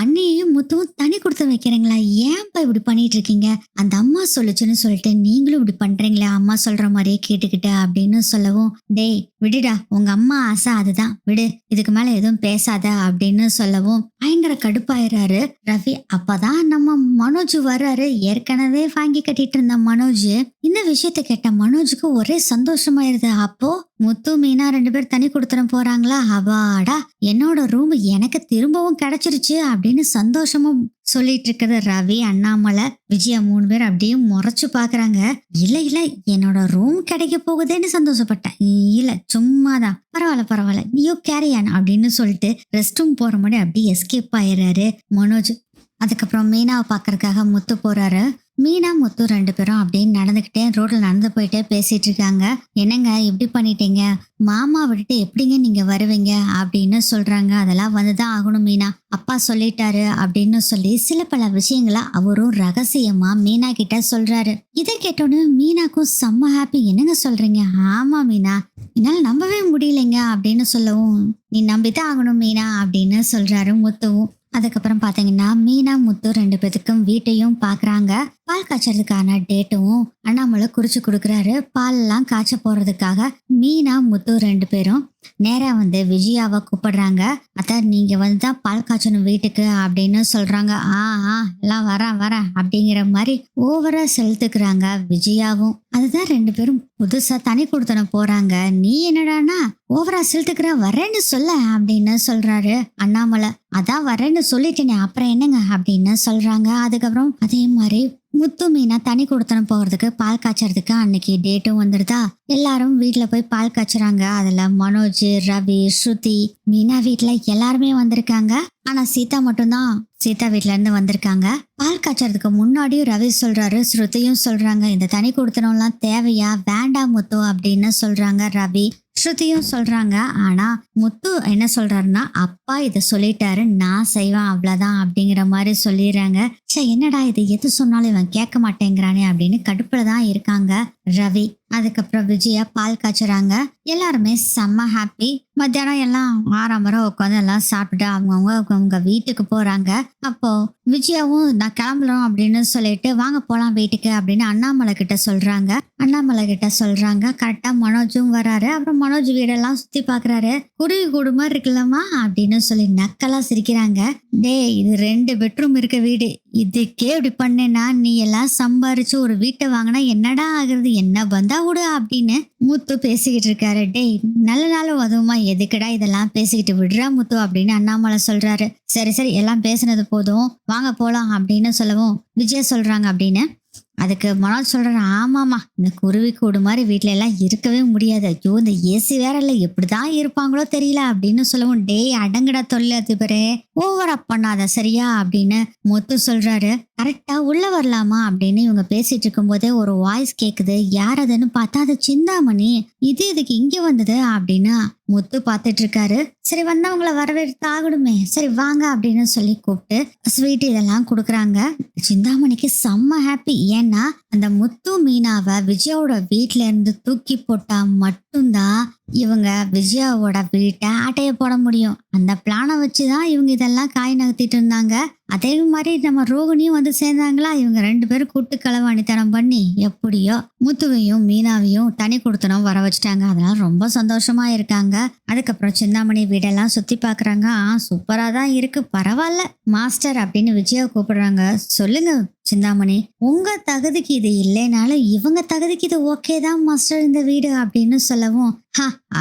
அண்ணியையும் முத்துவும் தனி கொடுத்து வைக்கிறீங்களா? ஏன்ப்பா இப்படி பண்ணிட்டு இருக்கீங்க? அந்த அம்மா சொல்லுச்சுன்னு சொல்லிட்டு நீங்களும் இப்படி பண்றீங்களா? அம்மா சொல்ற மாதிரியே கேட்டுக்கிட்ட அப்படின்னு சொல்லவும், டேய் விடுடா, உங்க அம்மா ஆசை அதுதான், விடு, இதுக்கு மேல எதுவும் பேசாத அப்படின்னு சொல்லவும் பயங்கர கடுப்பாயிராரு ரவி. அப்பதான் நம்ம மனோஜ் வர்றாரு. ஏற்கனவே வாங்கி கட்டிட்டு இருந்த மனோஜ் இந்த விஷயத்த கேட்ட மனோஜுக்கு ஒரே சந்தோஷமாயிருது. அப்போ முத்து மீனா 2 பேர் தனி கொடுத்துட போறாங்களா? அவாடா, என்னோட ரூம் எனக்கு திரும்பவும் கிடைச்சிருச்சு அப்படின்னு சந்தோஷமும் சொல்லிட்டு இருக்கிறது ரவி, அண்ணாமலை, விஜயா 3 பேர் அப்படியே முறைச்சு பாக்குறாங்க. இல்ல இல்ல, என்னோட ரூம் கிடைக்க போகுதுன்னு சந்தோஷப்பட்டேன், இல்ல சும்மாதான், பரவாயில்ல பரவாயில்ல, நீயோ கேரியான் அப்படின்னு சொல்லிட்டு ரெஸ்ட் ரூம் போற மாதிரி அப்படியே எஸ்கேப் ஆயிடுறாரு மனோஜ். அதுக்கப்புறம் மீனாவை பாக்குறதுக்காக முத்து போறாரு. மீனா முத்து 2 பேரும் அப்படின்னு நடந்துகிட்டே ரோட்ல நடந்து போயிட்டே பேசிட்டு இருக்காங்க. என்னங்க இப்படி பண்ணிட்டீங்க, மாமா விட்டுட்டு எப்படிங்க நீங்க வருவீங்க அப்படின்னு சொல்றாங்க. அதெல்லாம் வந்துதான் ஆகணும் மீனா, அப்பா சொல்லிட்டாரு அப்படின்னு சொல்லி சில பல விஷயங்களை அவரும் ரகசியமா மீனா கிட்ட சொல்றாரு. இதை கேட்டோன்னு மீனாக்கும் செம்ம ஹாப்பி. என்னங்க சொல்றீங்க? ஆமா மீனா, என்னால நம்பவே முடியலைங்க அப்படின்னு சொல்லவும், நீ நம்பிதான் ஆகணும் மீனா அப்படின்னு சொல்றாரு முத்துவும். அதுக்கப்புறம் பாத்தீங்கன்னா மீனா முத்து 2 பேத்துக்கும் வீட்டையும் பாக்குறாங்க. பால் காய்ச்சறதுக்கான டேட்டும் அண்ணாமலை குறிச்சு கொடுக்குறாரு. பால் எல்லாம் காய்ச்ச போறதுக்காக மீனா முத்து 2 பேரும் நேரா வந்து விஜயாவை கூப்பிடுறாங்க. அதான் நீங்க வந்துதான் பால் காய்ச்சணும் வீட்டுக்கு அப்படின்னு சொல்றாங்க. எல்லாம் வரேன் அப்படிங்கிற மாதிரி ஓவரா செலுத்துக்கிறாங்க விஜயாவும். அதுதான் 2 பேரும் புதுசா தனி கொடுத்தன போறாங்க. நீ என்னடானா ஓவரா செலுத்துக்கிற, வரேன்னு சொல்ல அப்படின்னு சொல்றாரு அண்ணாமலை. அதான் வரேன்னு சொல்லிட்டேனே, அப்புறம் என்னங்க அப்படின்னு சொல்றாங்க. அதுக்கப்புறம் அதே மாதிரி முத்து மீனா தனி கொடுத்தனம் போகிறதுக்கு பால் காய்ச்சறதுக்கு அன்னைக்கு டேட்டும் வந்துடுதா. எல்லாரும் வீட்டுல போய் பால் காய்ச்சறாங்க. அதுல மனோஜ், ரவி, ஸ்ருதி, மீனா வீட்டுல எல்லாருமே வந்திருக்காங்க. ஆனா சீதா மட்டும்தான் சீதா வீட்டுல இருந்து வந்திருக்காங்க. பால் காய்ச்சறதுக்கு முன்னாடியும் ரவி சொல்றாரு, ஸ்ருதியும் சொல்றாங்க, இந்த தனி கொடுத்தனம்லாம் தேவையா, வேண்டாம் முத்து அப்படின்னு சொல்றாங்க ரவி. ஸ்ருதியும் சொல்றாங்க. ஆனா முத்து என்ன சொல்றாருன்னா, அப்பா இதை சொல்லிட்டாரு, நான் செய்வேன் அவ்வளவுதான் அப்படிங்கிற மாதிரி சொல்லிடுறாங்க. சே, என்னடா இது, எது சொன்னாலும் இவன் கேட்க மாட்டேங்கிறானே அப்படின்னு கடுப்புல தான் இருக்காங்க ரவி. அதுக்கப்புறம் விஜயா பால் காய்ச்சறாங்க. எல்லாருமே செம்ம ஹாப்பி. மத்தியானம் எல்லாம் ஆறாமரம் உட்காந்து எல்லாம் சாப்பிட்டுட்டு அவங்க வீட்டுக்கு போறாங்க. அப்போ விஜயாவும் நான் கிளம்புறோம் அப்படின்னு சொல்லிட்டு வாங்க போலாம் வீட்டுக்கு அப்படின்னு அண்ணாமலை கிட்ட சொல்றாங்க. கரெக்டா மனோஜும் வராரு. அப்புறம் மனோஜ் வீடெல்லாம் சுத்தி பாக்குறாரு. குருவி கூடு மாதிரி இருக்குல்லம்மா அப்படின்னு சொல்லி நக்கலா சிரிக்கிறாங்க. டேய், இது 2 பெட்ரூம் இருக்க வீடு, இதுக்கே இப்படி பண்ணேன்னா நீ எல்லாம் சம்பாரிச்சு ஒரு வீட்டை வாங்கினா என்னடா ஆகுறது, என்ன பந்தா விடு அப்படின்னு முத்து பேசிக்கிட்டு இருக்காரு. டேய், நல்ல நாளும் அதுவுமா எதுக்குடா இதெல்லாம் பேசிக்கிட்டு விடுறா முத்து அப்படின்னு அண்ணாமலை சொல்றாரு. சரி சரி, எல்லாம் பேசுனது போதும், வாங்க போலாம் அப்படின்னு சொல்லவும் விஜயா சொல்றாங்க. அப்படின்னு அதுக்கு மனோஜ் சொல்றாரு, ஆமாமா, இந்த குருவி கூடு மாதிரி வீட்டுல எல்லாம் இருக்கவே முடியாது. ஐயோ, இந்த ஏசி வேற இல்ல, எப்படிதான் இருப்பாங்களோ தெரியல அப்படின்னு சொல்லவும், டேய் அடங்குடா தொழிலதிபரே, ஓவரா பண்ணாத சரியா அப்படின்னு முத்து சொல்றாரு. கரெக்டா உள்ள வரலாமா அப்படின்னு இவங்க பேசிட்டு இருக்கும் போதே ஒரு வாய்ஸ் கேக்குது. யார் அதுன்னு பார்த்தா அது சிந்தாமணி. இதுக்கு இங்க வந்தது அப்படின்னு முத்து பார்த்துட்டு இருக்காரு. சரி, வந்தவங்களை வரவேற்று ஆகணுமே, சரி வாங்க அப்படின்னு சொல்லி கூப்பிட்டு ஸ்வீட் இதெல்லாம் கொடுக்குறாங்க. சிந்தாமணிக்கு செம்ம ஹாப்பி. ஏன்னா அந்த முத்து மீனாவை விஜயாவோட வீட்டுல இருந்து தூக்கி போட்டா மட்டும்தான் இவங்க விஜயாவோட வீட்டை ஆட்டைய போட முடியும். அந்த பிளானை வச்சுதான் இவங்க இதெல்லாம் காய் நகர்த்திட்டு இருந்தாங்க. அதே மாதிரி நம்ம ரோகிணியும் வந்து சேர்ந்தாங்களா. இவங்க 2 பேரும் கூட்டு களவாணித்தனம் பண்ணி எப்படியோ முத்துவையும் மீனாவையும் தனி கொடுத்தனும் வர வச்சுட்டாங்க. அதனால ரொம்ப சந்தோஷமா இருக்காங்க. அதுக்கப்புறம் சிந்தாமணி வீடெல்லாம் சுத்தி பாக்குறாங்க. சூப்பரா தான் இருக்கு, பரவாயில்ல மாஸ்டர் அப்படின்னு விஜயா கூப்பிடுறாங்க. சொல்லுங்க சிந்தாமணி, உங்க தகுதிக்கு இது இல்லைனாலும் இவங்க தகுதிக்கு இது ஓகே தான் மாஸ்டர் இந்த வீடு அப்படின்னு சொல்லவும்,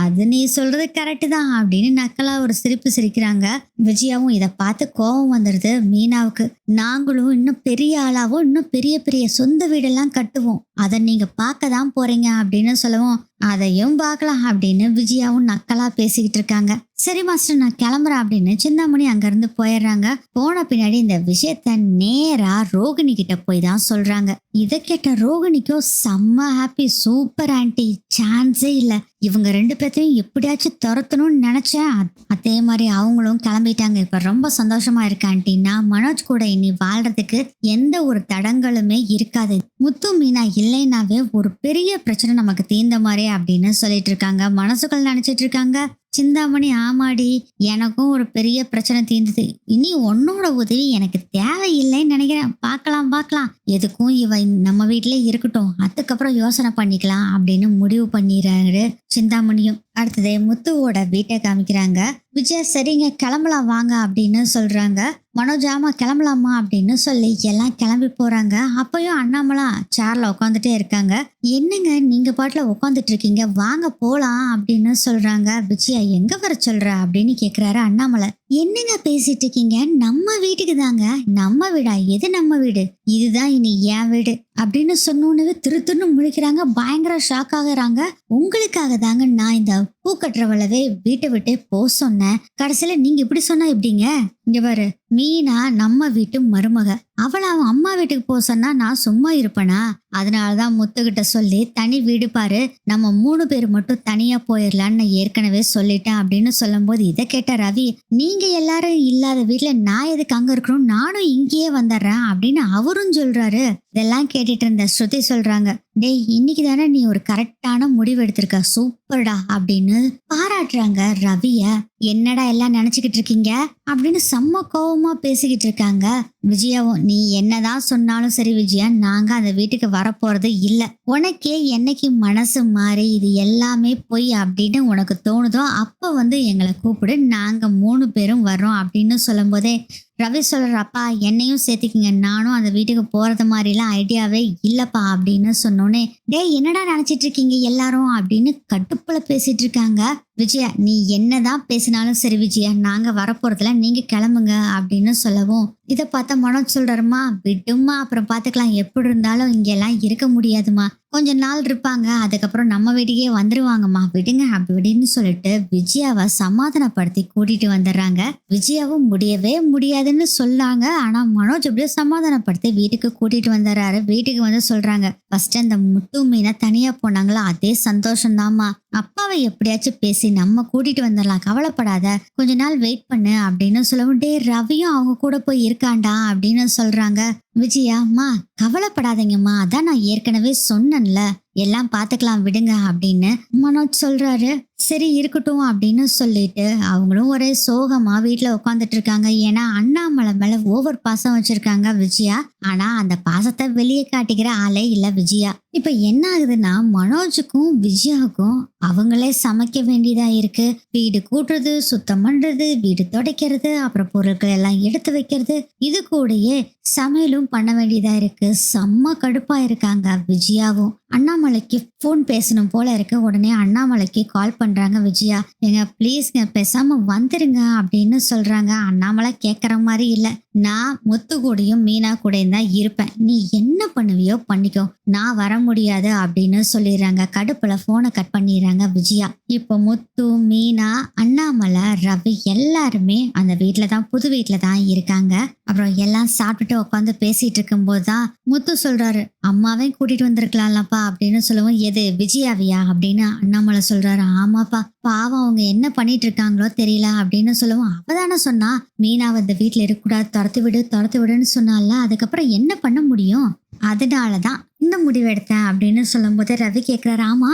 அது நீ சொல்றது கரெக்டு தான் அப்படின்னு நக்கலா ஒரு சிரிப்பு சிரிக்கிறாங்க. விஜயாவும் இதை பார்த்து கோபம் வந்துடுது மீனாவுக்கு. நாங்களும் இன்னும் பெரிய ஆளாவும் இன்னும் பெரிய பெரிய சொந்த வீடெல்லாம் கட்டுவோம், அதை நீங்க பார்க்க தான் போறீங்க அப்படின்னு சொல்லவும், அதையும் பார்க்கலாம் அப்படின்னு விஜயாவும் நக்கலா பேசிக்கிட்டு இருக்காங்க. சரி மாஸ்டர், நான் கிளம்புறேன் அப்படின்னு சிந்தாமணி அங்கிருந்து போயிடுறாங்க. போன பின்னாடி இந்த விஷயத்த நேரா ரோகிணி கிட்ட போய் தான் சொல்றாங்க. இதை கேட்ட ரோகிணிக்கும் செம்ம ஹாப்பி. சூப்பர் ஆன்ட்டி, சான்ஸே இல்ல, இவங்க 2 பேர்த்தையும் எப்படியாச்சும் துரத்தணும்னு நினைச்சேன். அதே மாதிரி அவங்களும் கிளம்பிட்டாங்க. இப்ப ரொம்ப சந்தோஷமா இருக்கு ஆன்ட்டி. நான் மனோஜ் கூட இனி வாழ்றதுக்கு எந்த ஒரு தடங்களுமே இருக்காது. முத்து மீனா இல்லைனாவே ஒரு பெரிய பிரச்சனை நமக்கு தீர்ந்த மாதிரி அப்படின்னு சொல்லிட்டு இருக்காங்க. மனசுக்குள்ள நினைச்சிட்டு இருக்காங்க சிந்தாமணி. ஆமாடி, எனக்கும் ஒரு பெரிய பிரச்சனை தீர்ந்தது. இனி உன்னோட உதவி எனக்கு தேவையில்லைன்னு நினைக்கிறேன். பார்க்கலாம், எதுக்கும் இவ நம்ம வீட்டிலே இருக்கட்டும், அதுக்கப்புறம் யோசனை பண்ணிக்கலாம் அப்படின்னு முடிவு பண்ணிடுறாரு சிந்தாமணியும். அடுத்தது முத்துவோட வீட்டை காமிக்கிறாங்க. விஜயா சரிங்க கிளம்பலாம் வாங்க அப்படின்னு சொல்றாங்க. மனோஜ் ஆமா கிளம்பலாமா அப்படின்னு சொல்லி எல்லாம் கிளம்பி போறாங்க. அப்பயும் அண்ணாமலா சேர்ல உட்காந்துட்டே இருக்காங்க. என்னங்க நீங்க பாட்டுல உட்காந்துட்டு இருக்கீங்க, வாங்க போலாம் அப்படின்னு சொல்றாங்க. விஜயா எங்க வர சொல்ற அப்படின்னு கேக்குறாரு அண்ணாமலை. என்னங்க பேசிட்டு இருக்கீங்க, நம்ம வீட்டுக்கு தாங்க. நம்ம வீடா? எது நம்ம வீடு? இதுதான் இனி என் வீடு அப்படின்னு சொன்னோன்னு திருத்துன்னு முழிக்கிறாங்க. பயங்கர ஷாக் ஆகுறாங்க. உங்களுக்காக தாங்க நான் இந்த பூ கட்டுறவளவே வீட்டை விட்டே போ சொன்னேன். கடைசியில நீங்க இப்படி சொன்னா எப்படிங்க? இங்க பாரு, மீனா நம்ம வீட்டு மருமக, அவளை அவன் அம்மா வீட்டுக்கு போக சொன்னா நான் சும்மா இருப்பேனா? அதனாலதான் முத்துக்கிட்ட சொல்லி தனி வீடு பாரு, நம்ம 3 பேர் மட்டும் தனியா போயிடலான்னு ஏற்கனவே சொல்லிட்டேன் அப்படின்னு சொல்லும் போது இதை கேட்ட ரவி, நீங்க எல்லாரும் இல்லாத வீட்டுல நான் எதுக்கு அங்க இருக்கணும், நானும் இங்கேயே வந்துடுறேன் அப்படின்னு அவரும் சொல்றாரு. இதெல்லாம் கேட்டுட்டு இருந்த ஸ்ருதி சொல்றாங்க, டேய் இன்னைக்கு தானே நீ ஒரு கரெக்டான முடிவு எடுத்திருக்க, சூப்பர்டா அப்படின்னு பாராட்டுறாங்க ரவிய. என்னடா எல்லாம் நினைச்சுக்கிட்டு இருக்கீங்க அப்படின்னு செம்ம கோவமா பேசிக்கிட்டு இருக்காங்க. விஜயாவும் நீ என்னதான் சொன்னாலும் சரி விஜயா, நாங்க அந்த வீட்டுக்கு வரப்போறது இல்ல. உனக்கே என்னைக்கு மனசு மாறி இது எல்லாமே பொய் அப்படின்னு உனக்கு தோணுதோ அப்ப வந்து எங்களை கூப்பிடு, நாங்க 3 பேரும் வர்றோம் அப்படின்னு சொல்லும் போதே ரவி சொல்றப்பா என்னையும் சேர்த்துக்கிங்க, நானும் அந்த வீட்டுக்கு போறது மாதிரிலாம் ஐடியாவே இல்லப்பா அப்படின்னு சொன்னோன்னே, டேய் என்னடா நினைச்சிட்டு இருக்கீங்க எல்லாரும் அப்படின்னு கட்டுப்புல பேசிட்டு இருக்காங்க. விஜயா நீ என்னதான் பேசினாலும் சரி விஜயா, நாங்க வரப்போறதுல நீங்க கிளம்புங்க அப்படின்னு சொல்லவும், இதை பார்த்தா மனோஜ் சொல்றாருமா, விடுமா அப்புறம் பாத்துக்கலாம், எப்படி இருந்தாலும் இங்க எல்லாம் இருக்க முடியாதுமா, கொஞ்ச நாள் இருப்பாங்க, அதுக்கப்புறம் நம்ம வீட்டுக்கே வந்துருவாங்கம்மா, விடுங்க அப்படின்னு சொல்லிட்டு விஜயாவை சமாதானப்படுத்தி கூட்டிட்டு வந்துடுறாங்க. விஜயாவும் முடியவே முடியாதுன்னு சொல்லாங்க. ஆனா மனோஜ் எப்படியோ சமாதானப்படுத்தி வீட்டுக்கு கூட்டிட்டு வந்துடுறாரு. வீட்டுக்கு வந்து சொல்றாங்க, ஃபர்ஸ்ட் அந்த முத்து மீனை தனியா போனாங்களா அதே சந்தோஷம்தாம்மா, அப்பாவை எப்படியாச்சும் பேசி நம்ம கூட்டிட்டு வந்துடலாம், கவலைப்படாத, கொஞ்ச நாள் வெயிட் பண்ணு அப்படின்னு சொல்லவும், டே ரவியும் அவங்க கூட போய் இருக்காண்டா அப்படின்னு சொல்றாங்க. விஜயாம்மா கவலைப்படாதீங்கம்மா, அதான் நான் ஏற்கனவே சொன்னேன்ல, எல்லாம் பாத்துக்கலாம் விடுங்க அப்படின்னு மனோஜ் சொல்றாரு. சரி இருக்கட்டும் அப்படின்னு சொல்லிட்டு அவங்களும் ஒரே சோகமா வீட்டுல உட்காந்துட்டு இருக்காங்க. ஏன்னா அண்ணாமலை மேல ஓவர் பாசம் வச்சிருக்காங்க விஜயா. ஆனா அந்த பாசத்தை வெளியே காட்டிக்கிற ஆளே இல்ல விஜயா. இப்ப என்ன ஆகுதுன்னா, மனோஜுக்கும் விஜயாவுக்கும் அவங்களே சமைக்க வேண்டியதா இருக்கு. வீடு கூட்டுறது, சுத்தம் பண்றது, வீடு துடைக்கிறது, அப்புறம் பொருட்கள் எல்லாம் எடுத்து வைக்கிறது, இது கூடயே சமையலும் பண்ண வேண்டியதா இருக்கு. செம்ம கடுப்பா இருக்காங்க விஜயாவும். அண்ணாமலைக்கு போன் பேசணும் போல இருக்கு. உடனே அண்ணாமலைக்கு கால் பண்றாங்க விஜயா. எங்க ப்ளீஸ்ங்க பேசாம வந்துருங்க அப்படின்னு சொல்றாங்க. அண்ணாமலை கேட்கற மாதிரி இல்ல, நான் முத்து கூடயும் மீனா கூடயும் தான் இருப்பேன், நீ என்ன பண்ணுவியோ பண்ணிக்கோ, நான் வர முடியாது அப்படின்னு சொல்லிடுறாங்க. கடுப்புல போனை கட் பண்ணிடுறாங்க விஜயா. இப்போ முத்து, மீனா, அண்ணாமலை, ரவி எல்லாருமே அந்த வீட்டுல தான், புது வீட்டுல தான் இருக்காங்க. அப்புறம் எல்லாம் சாப்பிட்டுட்டு உட்காந்து பேசிட்டு இருக்கும் போதுதான் முத்து சொல்றாரு, அம்மாவையும் கூட்டிட்டு வந்திருக்கலாம்லப்பா அப்படின்னு சொல்லவும், எது விஜயாவியா அப்படின்னு அண்ணாமலை சொல்றாரு. ஆமாப்பா, பாவம் அவங்க என்ன பண்ணிட்டு இருக்காங்களோ தெரியல அப்படின்னு சொல்லவும், அவதானே சொன்னா மீனா வந்து வீட்டுல இருக்கக்கூடாது, துரத்து விடுன்னு சொன்னால, அதுக்கப்புறம் என்ன பண்ண முடியும், அதனாலதான் இந்த முடிவு எடுத்தேன் அப்படின்னு சொல்லும் போது ரவி கேட்கிறாரு, ஆமா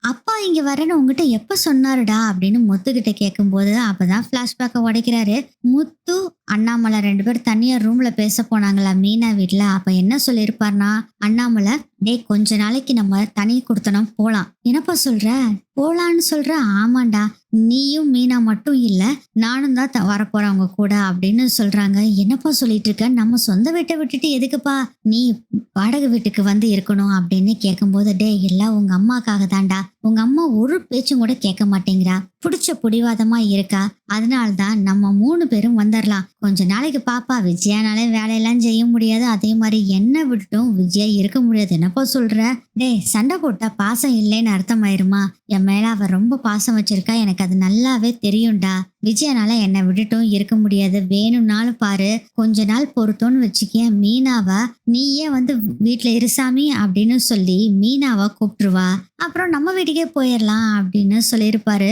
அப்பா இங்க வரேன்னு உங்ககிட்ட எப்ப சொன்னாருடா அப்படின்னு முத்துக்கிட்ட கேட்கும் போது அப்பதான் பிளாஷ்பேக்கை உடைக்கிறாரு. முத்து அண்ணாமலை ரெண்டு பேரும் தனியா ரூம்ல பேச போனாங்களா மீனா வீட்டுல. அப்ப என்ன சொல்லியிருப்பாருனா, அண்ணாமலை டேய் கொஞ்ச நாளைக்கு நம்ம தனி கொடுத்தனும் போலாம், என்னப்பா சொல்ற, போலான்னு சொல்ற, ஆமாண்டா நீயும் மீனா மட்டும் இல்ல, நானும் தான் வரப்போறேன் அவங்க கூட அப்படின்னு சொல்றாங்க. என்னப்பா சொல்லிட்டு இருக்க, நம்ம சொந்த வீட்டை விட்டுட்டு எதுக்குப்பா நீ வாடகை வீட்டுக்கு வந்து இருக்கணும் அப்படின்னு கேட்கும்போது, டே எல்லாம் உங்க அம்மாக்காக தான்டா, உங்க அம்மா ஒரு பேச்சும் கூட கேட்க மாட்டேங்கிறா, புடிச்ச புடிவாதமா இருக்கா, அதனால்தான் நம்ம 3 பேரும் வந்துடலாம், கொஞ்ச நாளைக்கு பாப்பா, விஜயானாலே வேலையெல்லாம் செய்ய முடியாது, அதே மாதிரி என்ன விட்டுட்டும் விஜயா இருக்க முடியாது, என்னப்பா சொல்ற, டே சண்டை போட்டா பாசம் இல்லைன்னு அர்த்தமாயிருமா, என் மேல அவ ரொம்ப பாசம் வச்சிருக்கா, எனக்கு அது நல்லாவே தெரியும்டா, விஜயனால என்னை விட்டுட்டும் இருக்க முடியாது, வேணும்னாலும் பாரு, கொஞ்ச நாள் பொறுத்தோன்னு வச்சுக்க, மீனாவா நீயே வந்து வீட்டுல இருசாமி அப்படின்னு சொல்லி மீனாவா கூப்பிட்டுருவா, அப்புறம் நம்ம வீட்டுக்கே போயிடலாம் அப்படின்னு சொல்லியிருப்பாரு.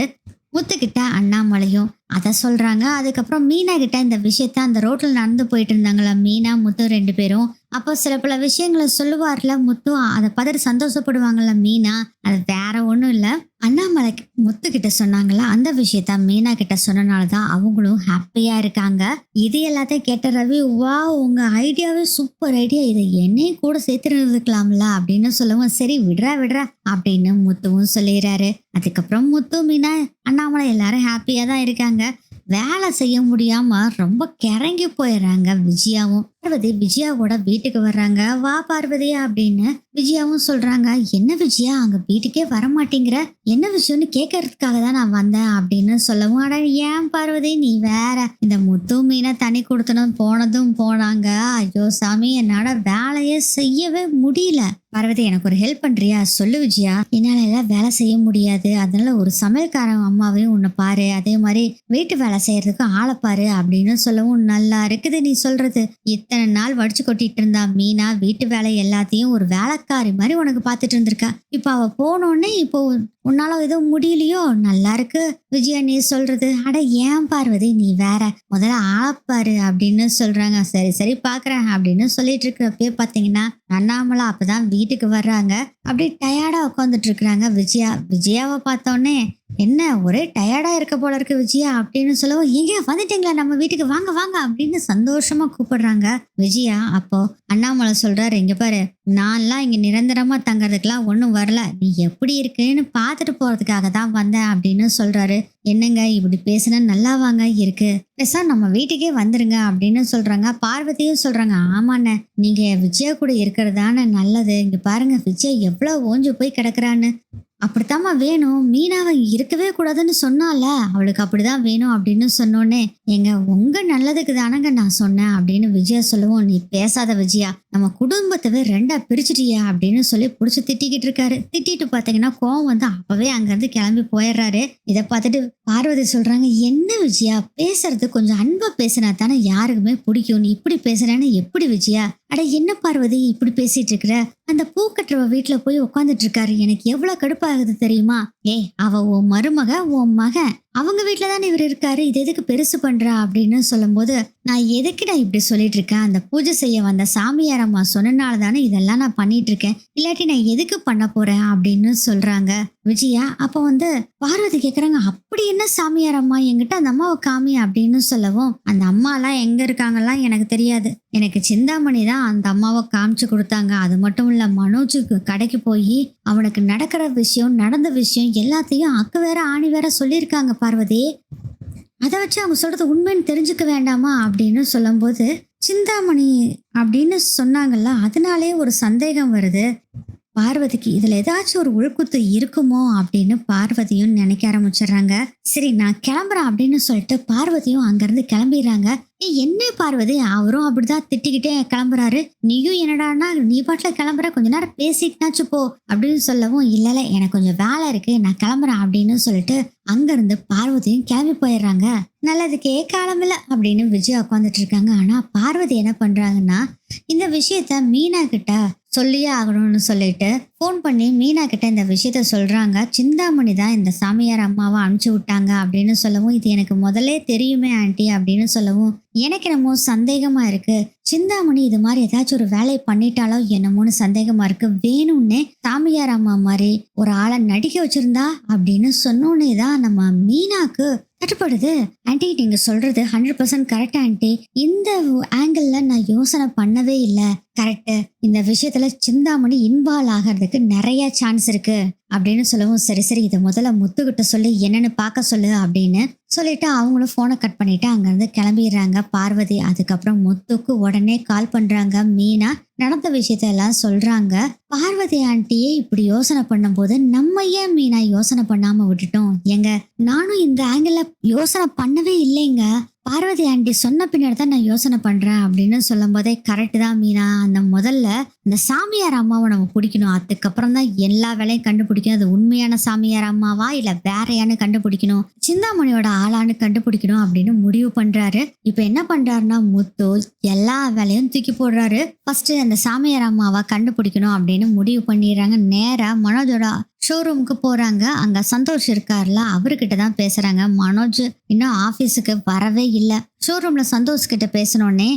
முத்துக்கிட்ட அண்ணாமலையும் அத சொல்றாங்க. அதுக்கப்புறம் மீனா கிட்ட இந்த விஷயத்த அந்த ரோட்ல நடந்து போயிட்டு இருந்தாங்களா மீனா, முத்து 2 பேரும். அப்போ சில பல விஷயங்களை சொல்லுவார்ல முத்து, அதை பார்த்துட்டு சந்தோஷப்படுவாங்கல்ல மீனா. அது வேற ஒண்ணும் இல்ல, அண்ணாமலை முத்து கிட்ட சொன்னாங்களா அந்த விஷயத்த மீனா கிட்ட சொன்னனாலதான் அவங்களும் ஹாப்பியா இருக்காங்க. இது எல்லாத்தையும் கேட்ட ரவி, வா உங்க ஐடியாவே சூப்பர் ஐடியா, இதை என்னையும் கூட சேர்த்துருக்கலாம்ல அப்படின்னு சொல்லவும், சரி விடுறா அப்படின்னு முத்துவும் சொல்லிடுறாரு. அதுக்கப்புறம் முத்து, மீனா, அண்ணாமலை எல்லாரும் ஹாப்பியா தான் இருக்காங்க. வேலை செய்ய முடியாம ரொம்ப கிறங்கி போயிடுறாங்க விஜயாவும். பார்வதி விஜயாவோட வீட்டுக்கு வர்றாங்க. வா பார்வதி அப்படின்னு விஜயாவும் சொல்றாங்க. என்ன விஜயா அங்க வீட்டுக்கே வர மாட்டேங்கிற, என்ன விஷயம்னு கேட்கறதுக்காக தான் நான் வந்தேன் அப்படின்னு சொல்லவும், அட ஏன் பார்வதி நீ வேற, இந்த முத்து மீனை தனி கொடுத்தனும் போனதும் போனாங்க, ஐயோ சாமி என்னால வேலையே செய்யவே முடியல, பார்வதி எனக்கு ஒரு ஹெல்ப் பண்றியா, சொல்லு விஜயா, என்னால எல்லாம் வேலை செய்ய முடியாது, அதனால ஒரு சமையல்காரன் அம்மாவையும் உன்னை பாரு, அதே மாதிரி வீட்டு வேலை செய்யறதுக்கு ஆளை பாரு அப்படின்னு சொல்லவும், நல்லா இருக்குது நீ சொல்றது, இத்தனை நாள் வடிச்சு கொட்டிட்டு இருந்தா மீனா வீட்டு வேலை எல்லாத்தையும் ஒரு வேலைக்காரி மாதிரி உனக்கு பார்த்துட்டு இருந்திருக்கா, இப்ப அவ போனோடனே இப்போ உன்னால எதுவும் முடியலையோ, நல்லா இருக்கு விஜயா நீ சொல்றது, அட ஏன் பார்வதி நீ வேற, முதல்ல ஆளப்பாரு அப்படின்னு சொல்றாங்க. சரி சரி பாக்குறேன் அப்படின்னு சொல்லிட்டு இருக்கிறப்பே பாத்தீங்கன்னா அண்ணாமலை அப்பதான் வீட்டுக்கு வர்றாங்க. அப்படியே டயர்டா உட்காந்துட்டு இருக்கிறாங்க விஜயா. விஜயாவை பார்த்தோன்னே, என்ன ஒரே டயர்டா இருக்க போல இருக்கு விஜயா அப்படின்னு சொல்லவும், எங்க வந்துட்டீங்களா நம்ம வீட்டுக்கு, வாங்க வாங்க அப்படின்னு சந்தோஷமா கூப்பிடுறாங்க விஜயா. அப்போ அண்ணாமலை சொல்றாரு, இங்க பாரு நான்லாம் இங்க நிரந்தரமா தங்கறதுக்கெல்லாம் ஒண்ணும் வரல, நீ எப்படி இருக்குன்னு பார்த்துட்டு போறதுக்காக தான் வந்தேன் அப்படின்னு சொல்றாரு. என்னங்க இப்படி பேசுனா நல்லாவாங்க இருக்கு, பேசா நம்ம வீட்டுக்கே வந்துருங்க அப்படின்னு சொல்றாங்க. பார்வதியும் சொல்றாங்க, ஆமாண்ண நீங்க விஜயா கூட இருக்கிறதான நல்லது, இங்க பாருங்க விஜயா எவ்வளவு ஓஞ்சு போய் கிடக்குறான்னு, அப்படித்தாம்மா வேணும், மீனாவை இருக்கவே கூடாதுன்னு சொன்னால, அவளுக்கு அப்படிதான் வேணும் அப்படின்னு சொன்னோன்னே, ஏங்க உங்க நல்லதுக்கு தானங்க நான் சொன்னேன் அப்படின்னு விஜயா சொல்லவும், நீ பேசாத விஜயா, நம்ம குடும்பத்தவே ரெண்டா பிரிச்சுட்டியா அப்படின்னு சொல்லி புடிச்சு திட்டிக்கிட்டு இருக்காரு. திட்டிட்டு பாத்தீங்கன்னா கோவம் வந்து அப்பவே அங்கிருந்து கிளம்பி போயிடுறாரு. இதை பார்த்துட்டு பார்வதி சொல்றாங்க, என்ன விஜயா பேசுறது கொஞ்சம் அன்பா பேசினா தானே யாருக்குமே பிடிக்கும், நீ இப்படி பேசுறேன்னு எப்படி விஜயா? அட என்ன பார்வதி இப்படி பேசிட்டு இருக்கிற? அந்த பூ கட்டுறவ வீட்டுல போய் உட்காந்துட்டு இருக்காரு, எனக்கு எவ்வளவு கடுப்பாகுது தெரியுமா? அவ உன் மருமக, உன் மகன், அவங்க வீட்டுல தானே இவர் இருக்காரு, இது எதுக்கு பெருசு பண்றா அப்படின்னு சொல்லும்போது, நான் இப்படி சொல்லிட்டு இருக்கேன், அந்த பூஜை செய்ய வந்த சாமியார் அம்மா சொன்னனால தானே இதெல்லாம் நான் பண்ணிட்டு இருக்கேன், இல்லாட்டி நான் எதுக்கு பண்ண போறேன் அப்படின்னு சொல்றாங்க விஜயா. அப்ப வந்து பார்வதி கேக்குறாங்க, அப்படி என்ன சாமியார் அம்மா, என்கிட்ட அந்த அம்மாவை காமி அப்படின்னு சொல்லவும், அந்த அம்மா எல்லாம் எங்க இருக்காங்கலாம் எனக்கு தெரியாது, எனக்கு சிந்தாமணி தான் அந்த அம்மாவை காமிச்சு கொடுத்தாங்க. அது மட்டும் இல்ல, மனோஜுக்கு கடைக்கு போய் அவனுக்கு நடக்கிற விஷயம், நடந்த விஷயம் எல்லாத்தையும் அக்கு வேற ஆணி வேற சொல்லியிருக்காங்க பார்வதி. அதை வச்சு அவங்க சொல்றது உண்மைன்னு தெரிஞ்சுக்க வேண்டாமா அப்படின்னு சொல்லும்போது, சிந்தாமணி அப்படின்னு சொன்னாங்கல்ல, அதனாலே ஒரு சந்தேகம் வருது பார்வதிக்கு, இதுல ஏதாச்சும் ஒரு உள்குத்து இருக்குமோ அப்படின்னு பார்வதியும் நினைக்க ஆரம்பிச்சிடுறாங்க. சரி நான் கிளம்புறேன் அப்படின்னு சொல்லிட்டு பார்வதியும் அங்கிருந்து கிளம்பிடுறாங்க. என்ன பார்வதி, அவரும் அப்படிதான் திட்டிக்கிட்டே கிளம்புறாரு, நீயும் என்னடான்னா நீ பாட்டுல கிளம்புற, கொஞ்ச நேரம் பேசிட்டுனாச்சு போ அப்படின்னு சொல்லவும், இல்ல எனக்கு கொஞ்சம் வேலை இருக்கு நான் கிளம்புறேன் அப்படின்னு சொல்லிட்டு அங்கிருந்து பார்வதியும் கிளம்பி போயிடுறாங்க. நல்லதுக்கே காலமில்ல அப்படின்னு விஜயா உட்காந்துட்டு இருக்காங்க. ஆனா பார்வதி என்ன பண்றாங்கன்னா, இந்த விஷயத்த மீனா கிட்ட சொல்லியே ஆகணும்னு சொல்லிட்டு போன் பண்ணி மீனா கிட்ட இந்த விஷயத்த சொல்றாங்க. சிந்தாமணி தான் இந்த சாமியார் அம்மாவை அனுப்பிச்சு விட்டாங்க அப்படின்னு சொல்லவும், இது எனக்கு முதல்ல தெரியுமே ஆண்டி அப்படின்னு சொல்லவும், எனக்கு என்னமோ சந்தேகமா இருக்கு, சிந்தாமணி இது மாதிரி ஏதாச்சும் ஒரு வேலையை பண்ணிட்டாலோ என்னமோன்னு சந்தேகமா இருக்கு, வேணும்னே சாமியார் அம்மா மாதிரி ஒரு ஆளை நடிக்க வச்சிருந்தா அப்படின்னு சொன்னோன்னே தான் நம்ம மீனாக்கு தட்டுப்படுது. ஆண்டி நீங்க சொல்றது 100% கரெக்ட் ஆண்டி, இந்த ஆங்கிள் நான் யோசனை பண்ணவே இல்லை, கரெக்ட், இந்த விஷயத்துல சிந்தாமணி இன்வால்வ் ஆகிறதுக்கு நிறைய சான்ஸ் இருக்கு அப்படின்னு சொல்லவும், சரி சரி இதை முதல்ல முத்துக்கிட்ட சொல்லி என்னன்னு பார்க்க சொல்லு அப்படின்னு சொல்லிட்டு அவங்களும் போனை கட் பண்ணிட்டு அங்கிருந்து கிளம்பிடுறாங்க பார்வதி. அதுக்கப்புறம் முத்துக்கு உடனே கால் பண்றாங்க மீனா, நடந்த விஷயத்த எல்லாம் சொல்றாங்க. பார்வதி ஆண்டியே இப்படி யோசனை பண்ணும் போது நம்ம ஏன் மீனா யோசனை பண்ணாம விட்டுட்டோம்? ஏங்க நானும் இந்த ஆங்கிள் யோசனை பண்ணவே இல்லைங்க, பார்வதி ஆண்டி சொன்ன பின்னாடி தான் நான் யோசனை பண்றேன் அப்படின்னு சொல்லும் போதே, கரெக்ட் தான் மீனா, அந்த முதல்ல இந்த சாமியார் அம்மாவை நம்ம பிடிக்கணும், அதுக்கப்புறம் தான் எல்லா வேலையும் கண்டுபிடிக்கணும், அது உண்மையான சாமியார் அம்மாவா இல்ல வேறையான்னு கண்டுபிடிக்கணும், சிந்தாமணியோட ஆளான்னு கண்டுபிடிக்கணும் அப்படின்னு முடிவு பண்றாரு. இப்ப என்ன பண்றாருன்னா, முத்து எல்லா வேலையும் தூக்கி போடுறாரு, ஃபர்ஸ்ட் அந்த சாமியார் அம்மாவா கண்டுபிடிக்கணும் அப்படின்னு முடிவு பண்ணிடுறாங்க. நேரா மனோஜோட ஷோரூமுக்கு போறாங்க. அங்க சந்தோஷ் இருக்காருல, அவர்கிட்ட தான் பேசுறாங்க. மனோஜ் இன்னும் ஆபீஸுக்கு வரவே இல்லை. ஷோரூம்ல சந்தோஷ் கிட்ட பேசணுன்னே,